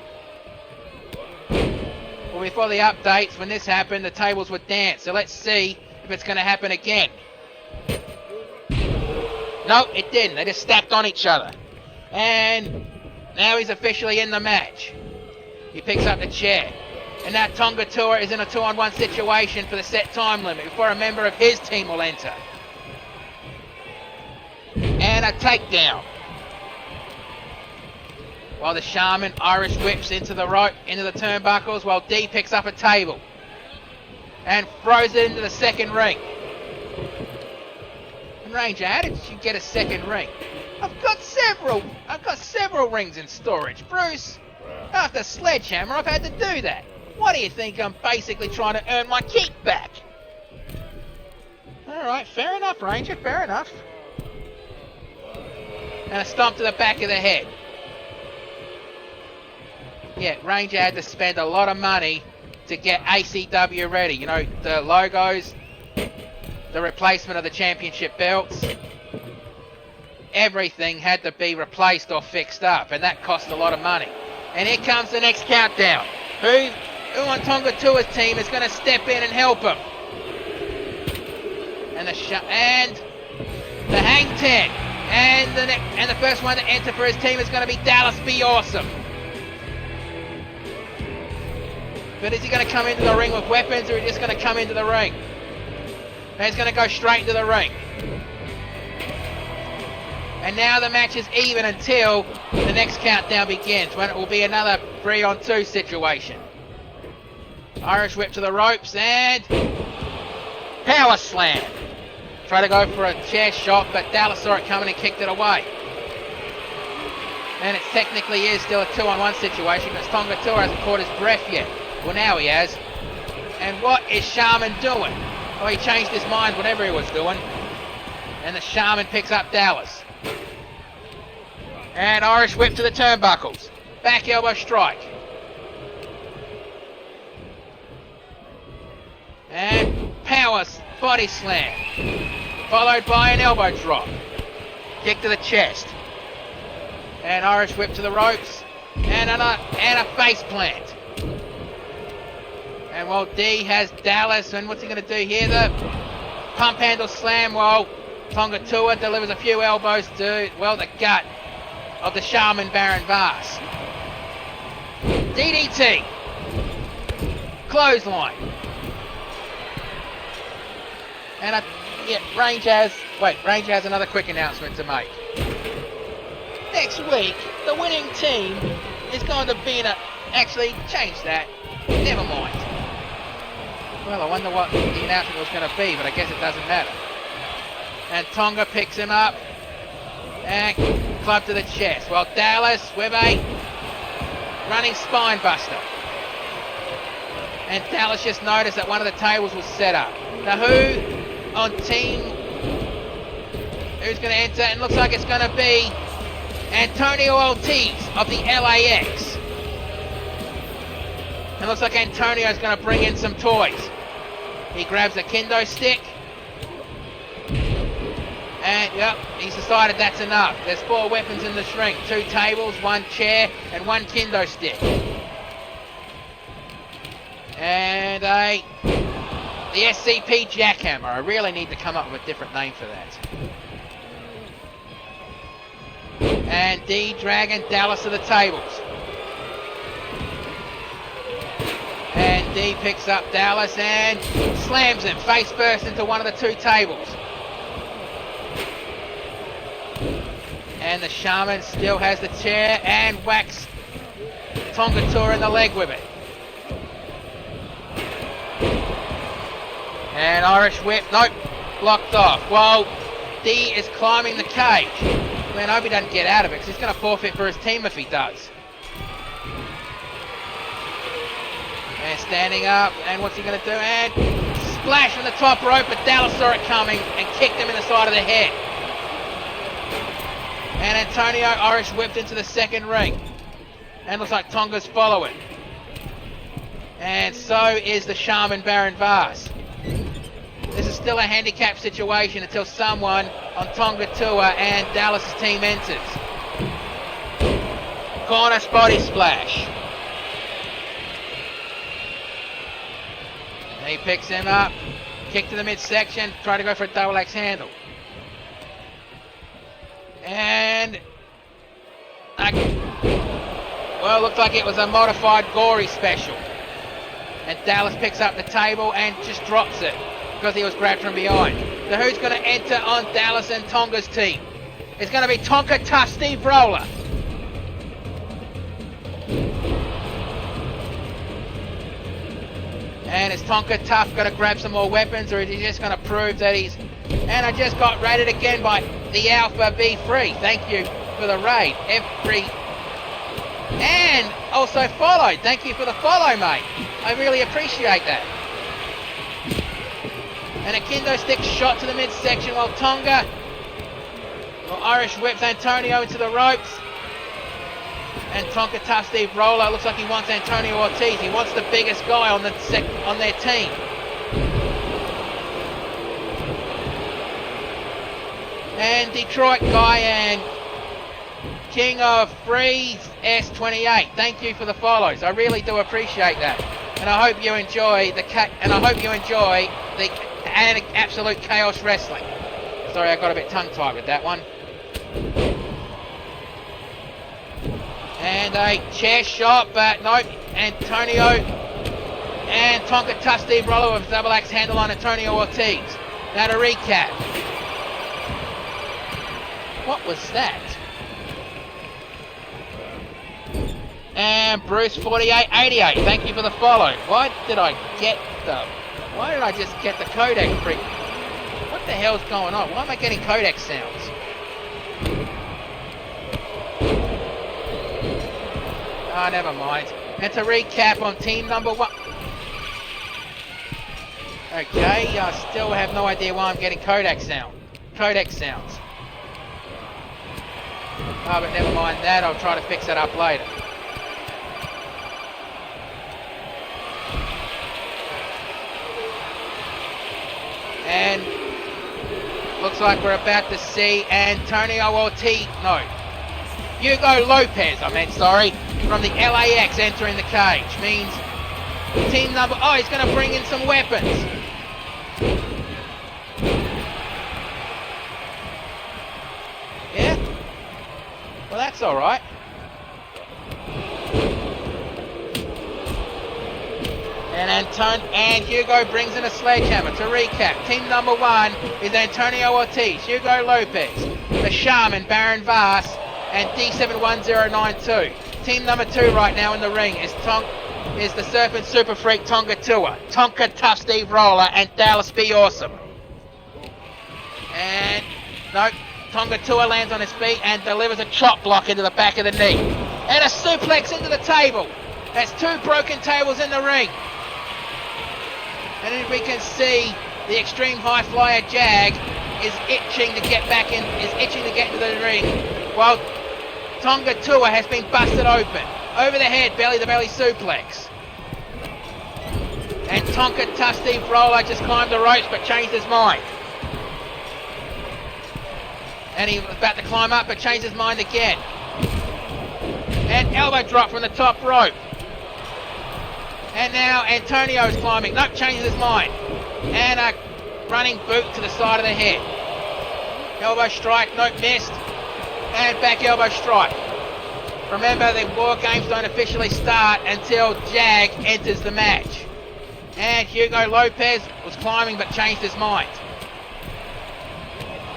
Well, before the updates, when this happened, the tables would dance. So let's see if it's going to happen again. No, it didn't. They just stacked on each other. And now he's officially in the match. He picks up the chair. And now Tonga Tua is in a 2-on-1 situation for the set time limit before a member of his team will enter. And a takedown. While the Shaman Irish whips into the rope, into the turnbuckles, while D picks up a table and throws it into the second ring. And Ranger, how did you get a second ring? I've got several rings in storage, Bruce. After Sledgehammer, I've had to do that. What do you think? I'm basically trying to earn my keep back. All right, fair enough, Ranger, fair enough. And a stomp to the back of the head. Yeah, Ranger had to spend a lot of money to get ACW ready. You know, the logos, the replacement of the championship belts. Everything had to be replaced or fixed up, and that cost a lot of money. And here comes the next countdown. Who on Tonga Tua's team is going to step in and help him? And the hang 10. And the first one to enter for his team is going to be Dallas Be Awesome. But is he going to come into the ring with weapons, or is he just going to come into the ring? And he's going to go straight into the ring. And now the match is even until the next countdown begins, when it will be another 3-on-2 situation. Irish whip to the ropes and power slam. Try to go for a chair shot, but Dallas saw it coming and kicked it away. And it technically is still a 2-on-1 situation because Tonga Tua hasn't caught his breath yet. Well, now he has. And what is Shaman doing? Oh, he changed his mind, whatever he was doing. And the Shaman picks up Dallas. And Irish whip to the turnbuckles. Back elbow strike. And power body slam. Followed by an elbow drop. Kick to the chest. And Irish whip to the ropes. And a face plant. And while D has Dallas, and what's he going to do here? The pump handle slam while Tonga Tua delivers a few elbows to, well, the gut of the Shaman Baron Vars. DDT. Clothesline. And Range has another quick announcement to make. Next week, the winning team is going to be actually, change that. Never mind. Well, I wonder what the announcement was going to be, but I guess it doesn't matter. And Tonga picks him up and club to the chest. Well, Dallas with a running spine buster. And Dallas just noticed that one of the tables was set up. Now who on team, who's going to enter? And looks like it's going to be Antonio Ortiz of the LAX. And looks like Antonio's going to bring in some toys. He grabs a kendo stick. And, yep, he's decided that's enough. There's 4 weapons in this ring. 2 tables, 1 chair, and 1 kendo stick. And the SCP Jackhammer. I really need to come up with a different name for that. And D Dragon Dallas to the tables. And D picks up Dallas and slams him face first into one of the 2 tables. And the Shaman still has the chair and whacks Tonga Tua in the leg with it. And Irish whip, nope, blocked off. Well, D is climbing the cage. Man, I hope he doesn't get out of it because he's going to forfeit for his team if he does. And standing up, and what's he going to do? And splash from the top rope, but Dallas saw it coming and kicked him in the side of the head. And Antonio Irish whipped into the second ring. And looks like Tonga's following. And so is the Shaman Baron Vars. This is still a handicap situation until someone on Tonga Tua and Dallas' team enters. Corner body splash. He picks him up, kick to the midsection, try to go for a double axe handle. And, well, looks like it was a modified gory special. And Dallas picks up the table and just drops it because he was grabbed from behind. So who's going to enter on Dallas and Tonga's team? It's going to be Tonka Tough Steve Roller. And is Tonka Tough going to grab some more weapons, or is he just going to prove that he's... And I just got raided again by the Alpha B3. Thank you for the raid. And also followed. Thank you for the follow, mate. I really appreciate that. And a kendo stick shot to the midsection while Tonga... Well, Irish whips Antonio into the ropes. And Tonka Tough Steve Roller looks like he wants Antonio Ortiz. He wants the biggest guy on their team. And Detroit Guy and King of Freeze S28. Thank you for the follows. I really do appreciate that. And I hope you enjoy the and Absolute Chaos Wrestling. Sorry, I got a bit tongue-tied with that one. And a chair shot, but nope. Antonio and Tonka touched Steve Roller with double axe handle on Antonio Ortiz. Now to recap. What was that? And Bruce 4888, thank you for the follow. Why did I just get the codec freak? What the hell's going on? Why am I getting codec sounds? Oh, never mind. And to recap on team number 1. Okay, I still have no idea why I'm getting codec sounds. Oh, but never mind that. I'll try to fix that up later. And looks like we're about to see Antonio Ortiz. No. Hugo Lopez, from the LAX entering the cage. Means team number... Oh, he's going to bring in some weapons. Yeah? Well, that's alright. And Hugo brings in a sledgehammer. To recap, team number 1 is Antonio Ortiz, Hugo Lopez, the Shaman, Baron Vars, and D71092. Team number 2 right now in the ring is the Serpent Super Freak Tonga Tua, Tonka Tough Steve Roller, and Dallas Be Awesome. And no, Tonga Tua lands on his feet and delivers a chop block into the back of the knee. And a suplex into the table. That's 2 broken tables in the ring. And as we can see, the Extreme High Flyer Jag is itching to get into the ring, while Tonga Tua has been busted open. Over the head, belly-to-belly suplex. And Tonka Tough Steve Roller just climbed the ropes but changed his mind. And he was about to climb up but changed his mind again. And elbow drop from the top rope. And now Antonio's climbing. Nope, changes his mind. And a running boot to the side of the head. Elbow strike, nope, missed. And back elbow strike. Remember, the War Games don't officially start until Jag enters the match. And Hugo Lopez was climbing but changed his mind.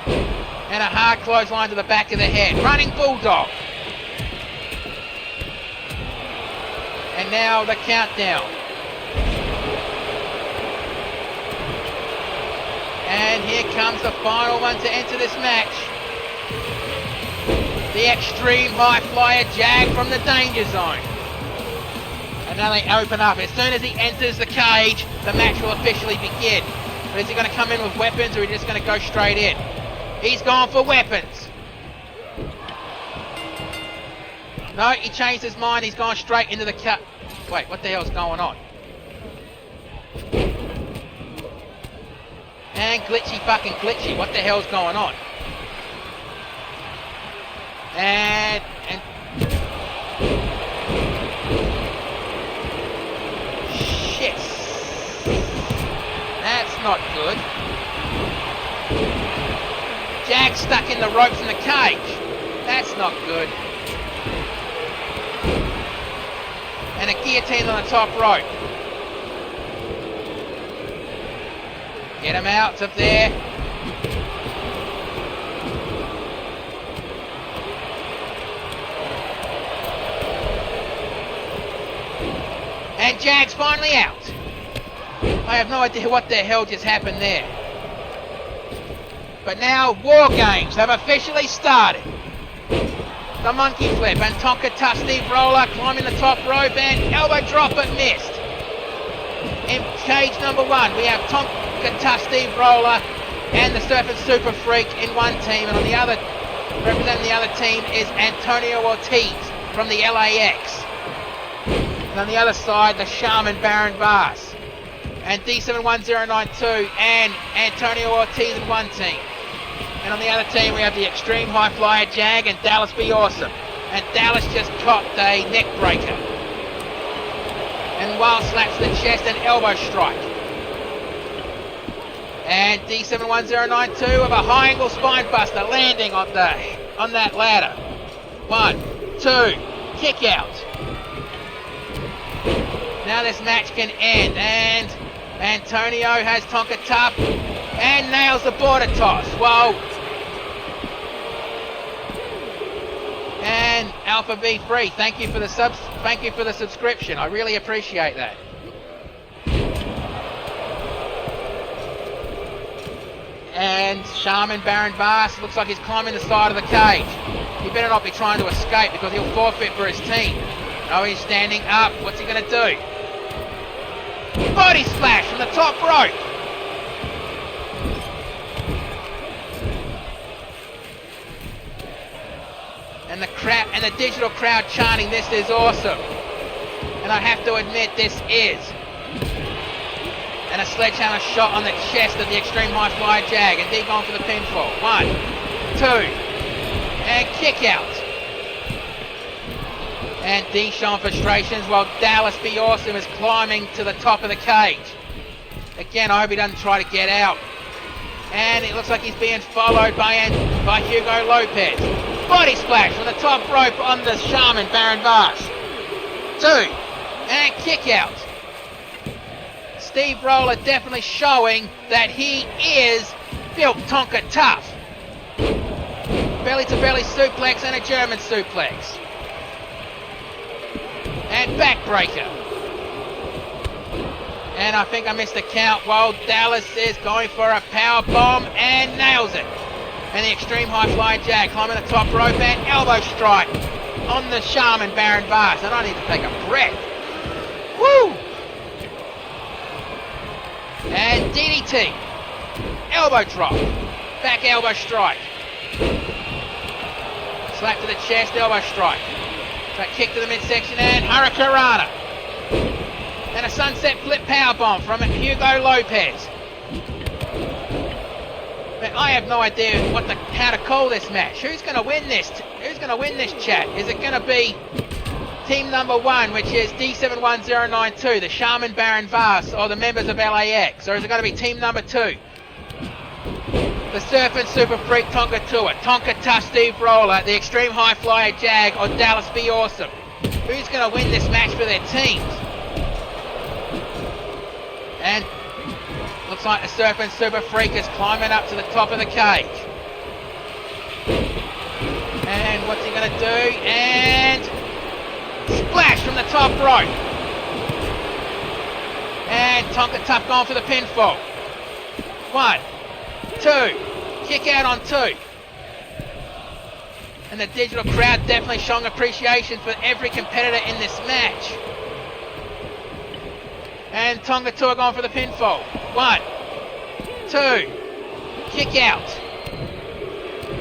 And a hard clothesline to the back of the head. Running Bulldog. And now the countdown. And here comes the final one to enter this match. The Extreme High Flyer Jag from the Danger Zone. And now they open up. As soon as he enters the cage, the match will officially begin. But is he going to come in with weapons, or is he just going to go straight in? He's gone for weapons. No, he changed his mind. He's gone straight into the cut. Wait, what the hell's going on? And glitchy. What the hell's going on? And shit. That's not good. Jag stuck in the ropes in the cage. That's not good. And a guillotine on the top rope. Get him out of there. And Jag's finally out. I have no idea what the hell just happened there. But now War Games have officially started. The monkey flip and Tonka Tough Steve Roller climbing the top rope and elbow drop but missed. In cage number 1 we have Tonka Tough Steve Roller and the Serpent Super Freak in one team, and on the other, representing the other team is Antonio Ortiz from the LAX. And on the other side, the Shaman Baron Vars and D71092 and Antonio Ortiz in one team. And on the other team, we have the Extreme High Flyer Jag and Dallas Be Awesome. And Dallas just copped a neck breaker. And wild slaps to the chest and elbow strike. And D71092 with a high angle spine buster landing on that ladder. 1, 2, kick out. Now this match can end, and Antonio has Tonka Tough and nails the border toss. Whoa. And Alpha B Free, thank you for the subscription. I really appreciate that. And Shaman Baron Vars looks like he's climbing the side of the cage. He better not be trying to escape because he'll forfeit for his team. No, he's standing up. What's he going to do? Body splash from the top rope. And the digital crowd chanting, "This is awesome." And I have to admit, this is. And a sledgehammer shot on the chest of the Extreme High Flyer Jag, and D going for the pinfall. 1, 2, and kick out. And D showing frustrations while Dallas Be Awesome is climbing to the top of the cage. Again, I hope he doesn't try to get out. And it looks like he's being followed by Hugo Lopez. Body splash from the top rope on the Shaman Baron Vars. 2, and kick out. Steve Roller definitely showing that he is built Tonka tough. Belly to belly suplex and a German suplex. And backbreaker. And I think I missed the count while Dallas is going for a power bomb and nails it. And the Extreme High Fly Jag climbing the top rope and elbow strike on the Shaman Baron Vars. And I need to take a breath. Woo! And DDT. Elbow drop. Back elbow strike. Slap to the chest, elbow strike. So kick to the midsection and Hurricanrana. And a sunset flip powerbomb from Hugo Lopez. Man, I have no idea how to call this match. Who's going to win this? Who's going to win this chat? Is it going to be team number 1, which is D71092, the Shaman Baron Vars, or the members of LAX? Or is it going to be team number 2? The Surfing Super Freak Tonka Tour, Tonka Tough Steve Roller, the Extreme High Flyer Jag, or Dallas Be Awesome? Who's going to win this match for their teams? And looks like the Surfing Super Freak is climbing up to the top of the cage. And what's he going to do? And splash from the top rope. And Tonka Tough going for the pinfall. 1, 2, kick out on 2. And the digital crowd definitely showing appreciation for every competitor in this match. And Tonga Tour going for the pinfall. 1, 2, kick out.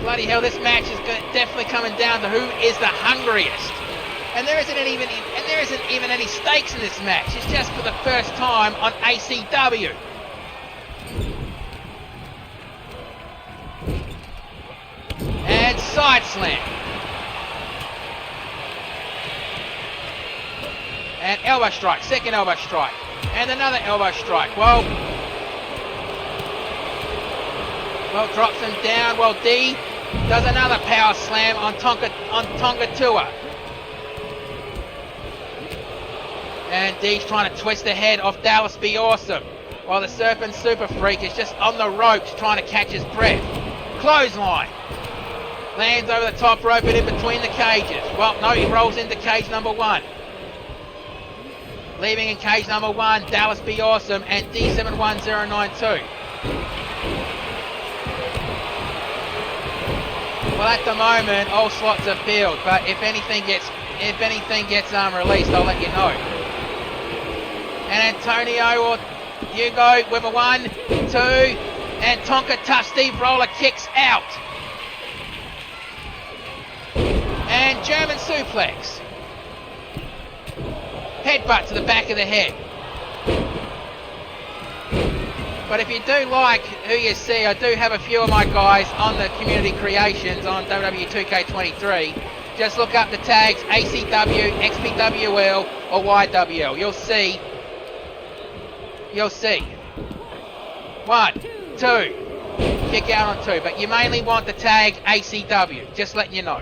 Bloody hell, this match is definitely coming down to who is the hungriest. And there isn't even any stakes in this match. It's just for the first time on ACW. And side slam. And elbow strike, second elbow strike. And another elbow strike. Well, drops him down. Well, D does another power slam on Tonga Tour. And D's trying to twist the head off Dallas Be Awesome, while the Surfing Super Freak is just on the ropes trying to catch his breath. Clothesline. Lands over the top rope and in between the cages. Well, no, he rolls into cage number 1. Leaving in cage number 1, Dallas Be Awesome and D71092. Well, at the moment, all slots are filled, but if anything gets released, I'll let you know. And Antonio or Hugo with a 1, 2, and Tonka Tough Steve Roller kicks out. And German suplex. Headbutt to the back of the head. But if you do like who you see, I do have a few of my guys on the community creations on WWE 2K23. Just look up the tags ACW, XPWL, or YWL. You'll see. 1, 2. Kick out on 2, but you mainly want the tag ACW, just letting you know.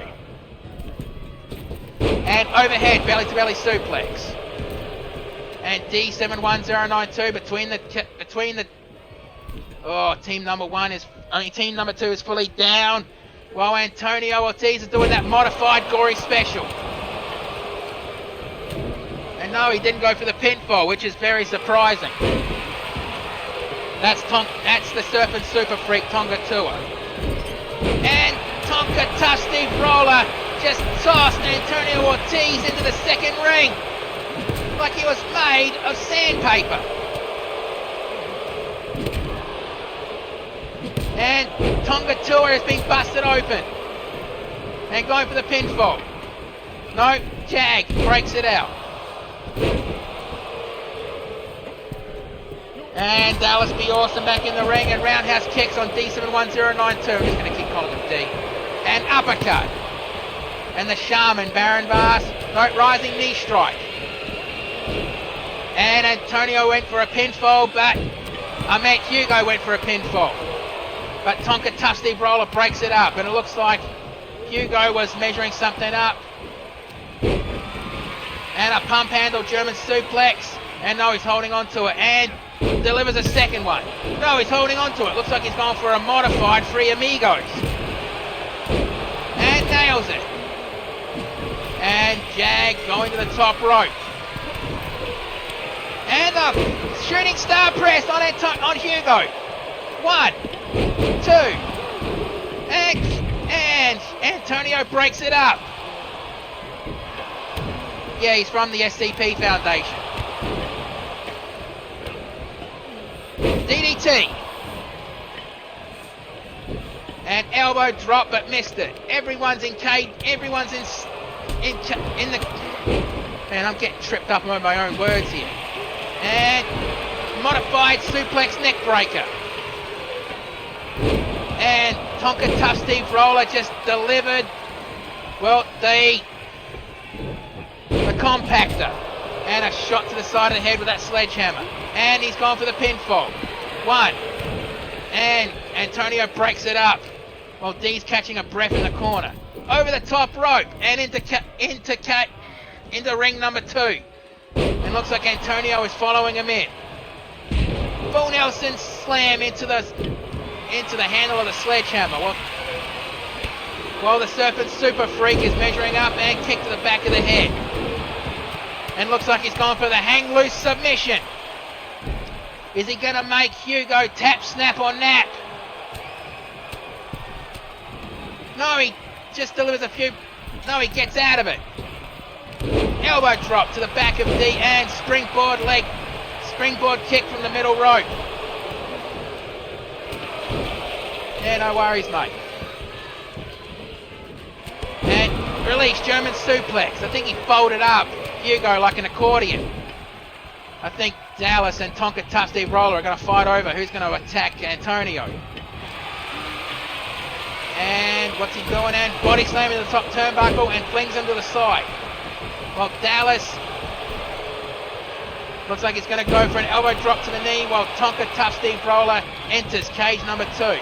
And overhead, belly-to-belly suplex. And D71092 between the team number 1 is team number 2 is fully down, while Antonio Ortiz is doing that modified gory special. And no, he didn't go for the pinfall, which is very surprising. That's the Serpent Super Freak Tonga Tua. And Tonka Tough Steve Roller just tossed Antonio Ortiz into the second ring like he was made of sandpaper. And Tonga Tua has been busted open and going for the pinfall. No, Jag breaks it out. And Dallas Be Awesome back in the ring and roundhouse kicks on D71092. I'm just going to keep calling him D. And uppercut. And the Shaman, Baron Bass. No, rising knee strike. And Antonio went for a pinfall, but Hugo went for a pinfall. But Tonka Tough Steve Roller breaks it up, and it looks like Hugo was measuring something up. And a pump handle German suplex. And no, he's holding on to it. And delivers a second one. No, he's holding on to it. Looks like he's going for a modified Three Amigos. And nails it. And Jag going to the top rope. And a shooting star press on Hugo. 1, 2. And Antonio breaks it up. Yeah, he's from the SCP Foundation. DDT. And elbow drop, but missed it. Everyone's in cage. Everyone's in the. Man, I'm getting tripped up on my own words here. And modified suplex neck breaker. And Tonka Tough Steve Roller just delivered. Well, the compactor. And a shot to the side of the head with that sledgehammer. And he's gone for the pinfall. 1. And Antonio breaks it up. While D's catching a breath in the corner. Over the top rope. And into ring number 2. And looks like Antonio is following him in. Full Nelson slam into the handle of the sledgehammer. While the Serpent Super Freak is measuring up and kick to the back of the head. And looks like he's gone for the hang loose submission. Is he going to make Hugo tap, snap, or nap? No, he just delivers a few. No, he gets out of it. Elbow drop to the back of D and springboard kick from the middle rope. Yeah, no worries, mate. And release German suplex. I think he folded up Hugo like an accordion. I think Dallas and Tonka Tough Steve Roller are going to fight over who's going to attack Antonio. And what's he doing? And body slam in the top turnbuckle and flings him to the side. Well, Dallas looks like he's going to go for an elbow drop to the knee while Tonka Tough Steve Roller enters cage number 2.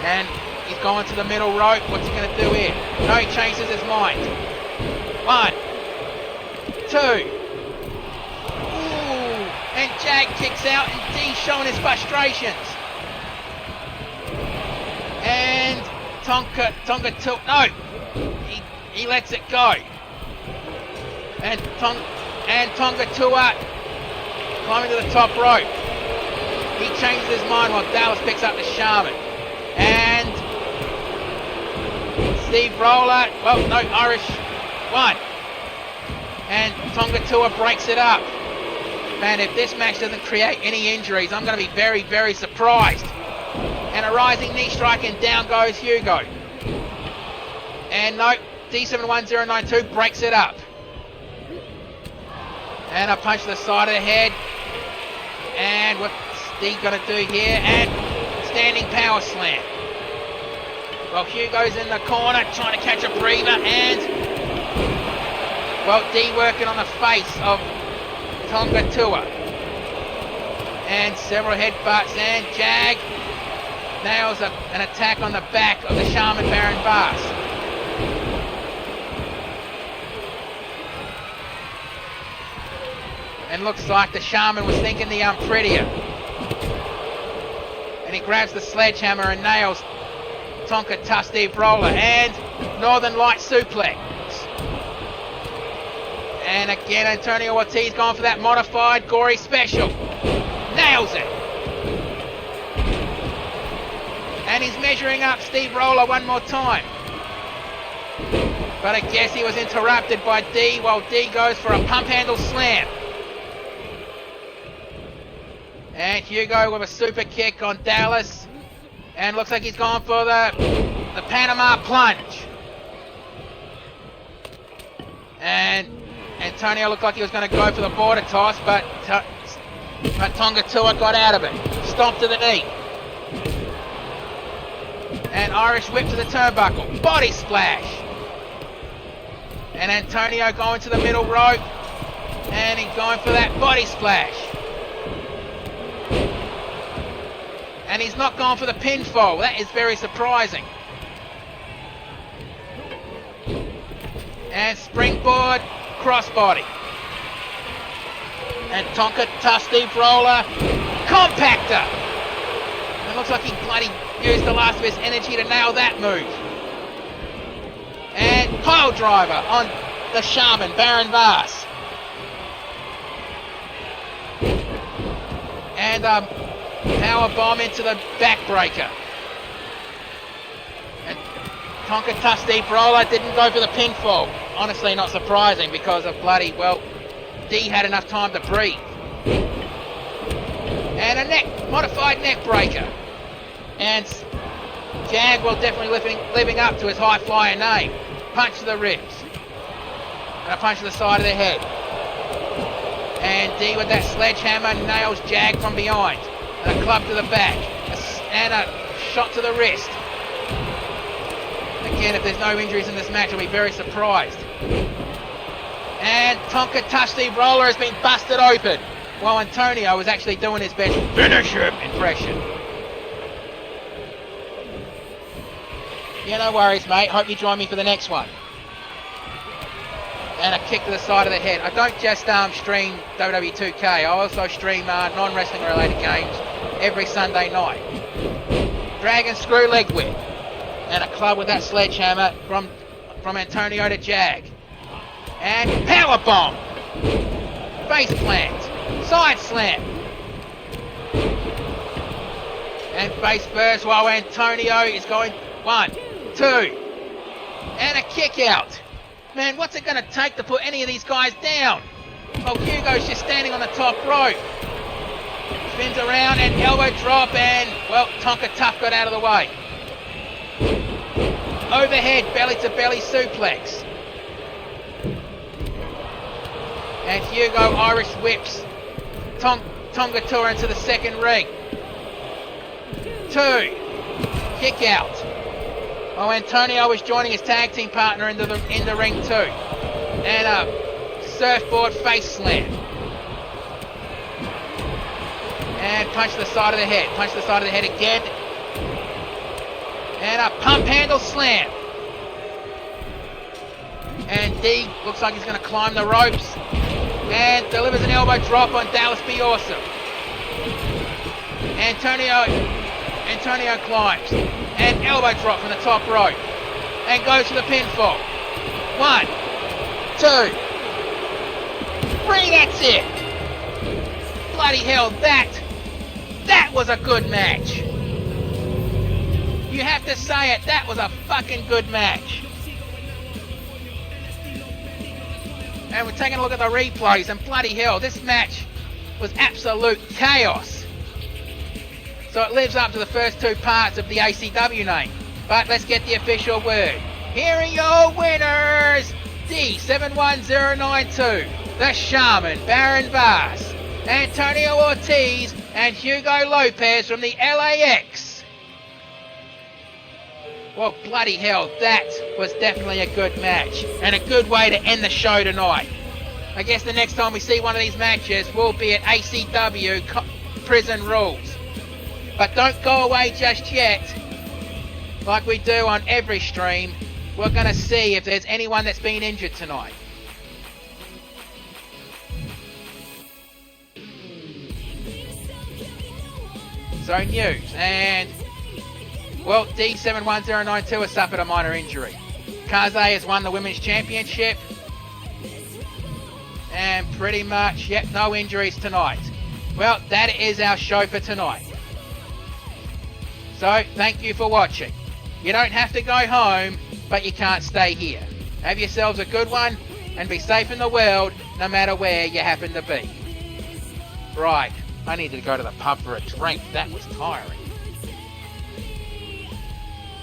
And he's going to the middle rope. What's he going to do here? No, he changes his mind. 1, 2. Ooh. And Jag kicks out and D's showing his frustrations. And Tonka tilt. No. He lets it go. And Tonga Tua climbing to the top rope. He changes his mind while Dallas picks up the Shaman. And Steve Roller, well, no, Irish 1. And Tonga Tua breaks it up. Man, if this match doesn't create any injuries, I'm going to be very, very surprised. And a rising knee strike and down goes Hugo. And no, D71092 breaks it up. And a punch to the side of the head. And what's D going to do here? And standing power slam. Well, Hugo's in the corner trying to catch a breather. And, well, D working on the face of Tonga Tua. and several headbutts, and Jag nails an attack on the back of the Shaman Baron Vars. And looks like the Shaman was thinking the prettier. And he grabs the sledgehammer and nails Tonka Tough Steve Roller and Northern Light Suplex. And again, Antonio Ortiz going for that modified gory special. Nails it. And he's measuring up Steve Roller one more time. But I guess he was interrupted by D while D goes for a pump handle slam. And Hugo with a super kick on Dallas. And looks like he's gone for the Panama plunge. And Antonio looked like he was going to go for the border toss, but Tonga Tua got out of it. Stomp to the knee. And Irish whip to the turnbuckle. Body splash. And Antonio going to the middle rope. And he's going for that body splash. And he's not gone for the pinfall. That is very surprising. And springboard crossbody. And Tonka Tough Steve Roller. Compactor. It looks like he bloody used the last of his energy to nail that move. And pile driver on the Shaman, Baron Vars. And power bomb into the backbreaker. And Tonka Tough Steve Roller didn't go for the pinfall. Honestly, not surprising because of bloody, well, D had enough time to breathe. And a modified neck breaker. And Jag will definitely living up to his high flyer name. Punch to the ribs. And a punch to the side of the head. And D with that sledgehammer nails Jag from behind. And a club to the back. And a shot to the wrist. Again, if there's no injuries in this match, I'll be very surprised. And Tonka Tough Steve Roller has been busted open, while Antonio was actually doing his best finish him impression. Yeah, no worries, mate. Hope you join me for the next one. And a kick to the side of the head. I don't just stream WWE 2K. I also stream non-wrestling related games every Sunday night. Dragon Screw Leg Whip. And a club with that sledgehammer from Antonio to Jag. And power bomb. Face plant. Side slam. And face first while Antonio is going 1, 2. And a kick out. Man, what's it going to take to put any of these guys down? Well, Hugo's just standing on the top rope. Spins around and elbow drop and, well, Tonka Tough got out of the way. Overhead belly-to-belly suplex. And Hugo Irish whips Tonga Tua into the second ring. 2. Kick out. Oh, Antonio was joining his tag team partner in the ring too. And a surfboard face slam. And punch to the side of the head. Punch to the side of the head again. And a pump handle slam. And D looks like he's going to climb the ropes. And delivers an elbow drop on Dallas Be Awesome. Antonio climbs. And elbow drop from the top rope. And goes for the pinfall. 1, 2, 3, that's it. Bloody hell, that was a good match. You have to say it, that was a fucking good match. And we're taking a look at the replays, and bloody hell, this match was absolute chaos. So it lives up to the first 2 parts of the ACW name. But let's get the official word. Here are your winners! D71092, the Shaman, Baron Vars, Antonio Ortiz, and Hugo Lopez from the LAX. Well, bloody hell, that was definitely a good match, and a good way to end the show tonight. I guess the next time we see one of these matches will be at ACW prison rules. But don't go away just yet. Like we do on every stream, we're going to see if there's anyone that's been injured tonight. So news, and well, D71092 has suffered a minor injury. Kaze has won the Women's Championship. And pretty much, yep, no injuries tonight. Well, that is our show for tonight. So, thank you for watching. You don't have to go home, but you can't stay here. Have yourselves a good one, and be safe in the world, no matter where you happen to be. Right, I need to go to the pub for a drink. That was tiring.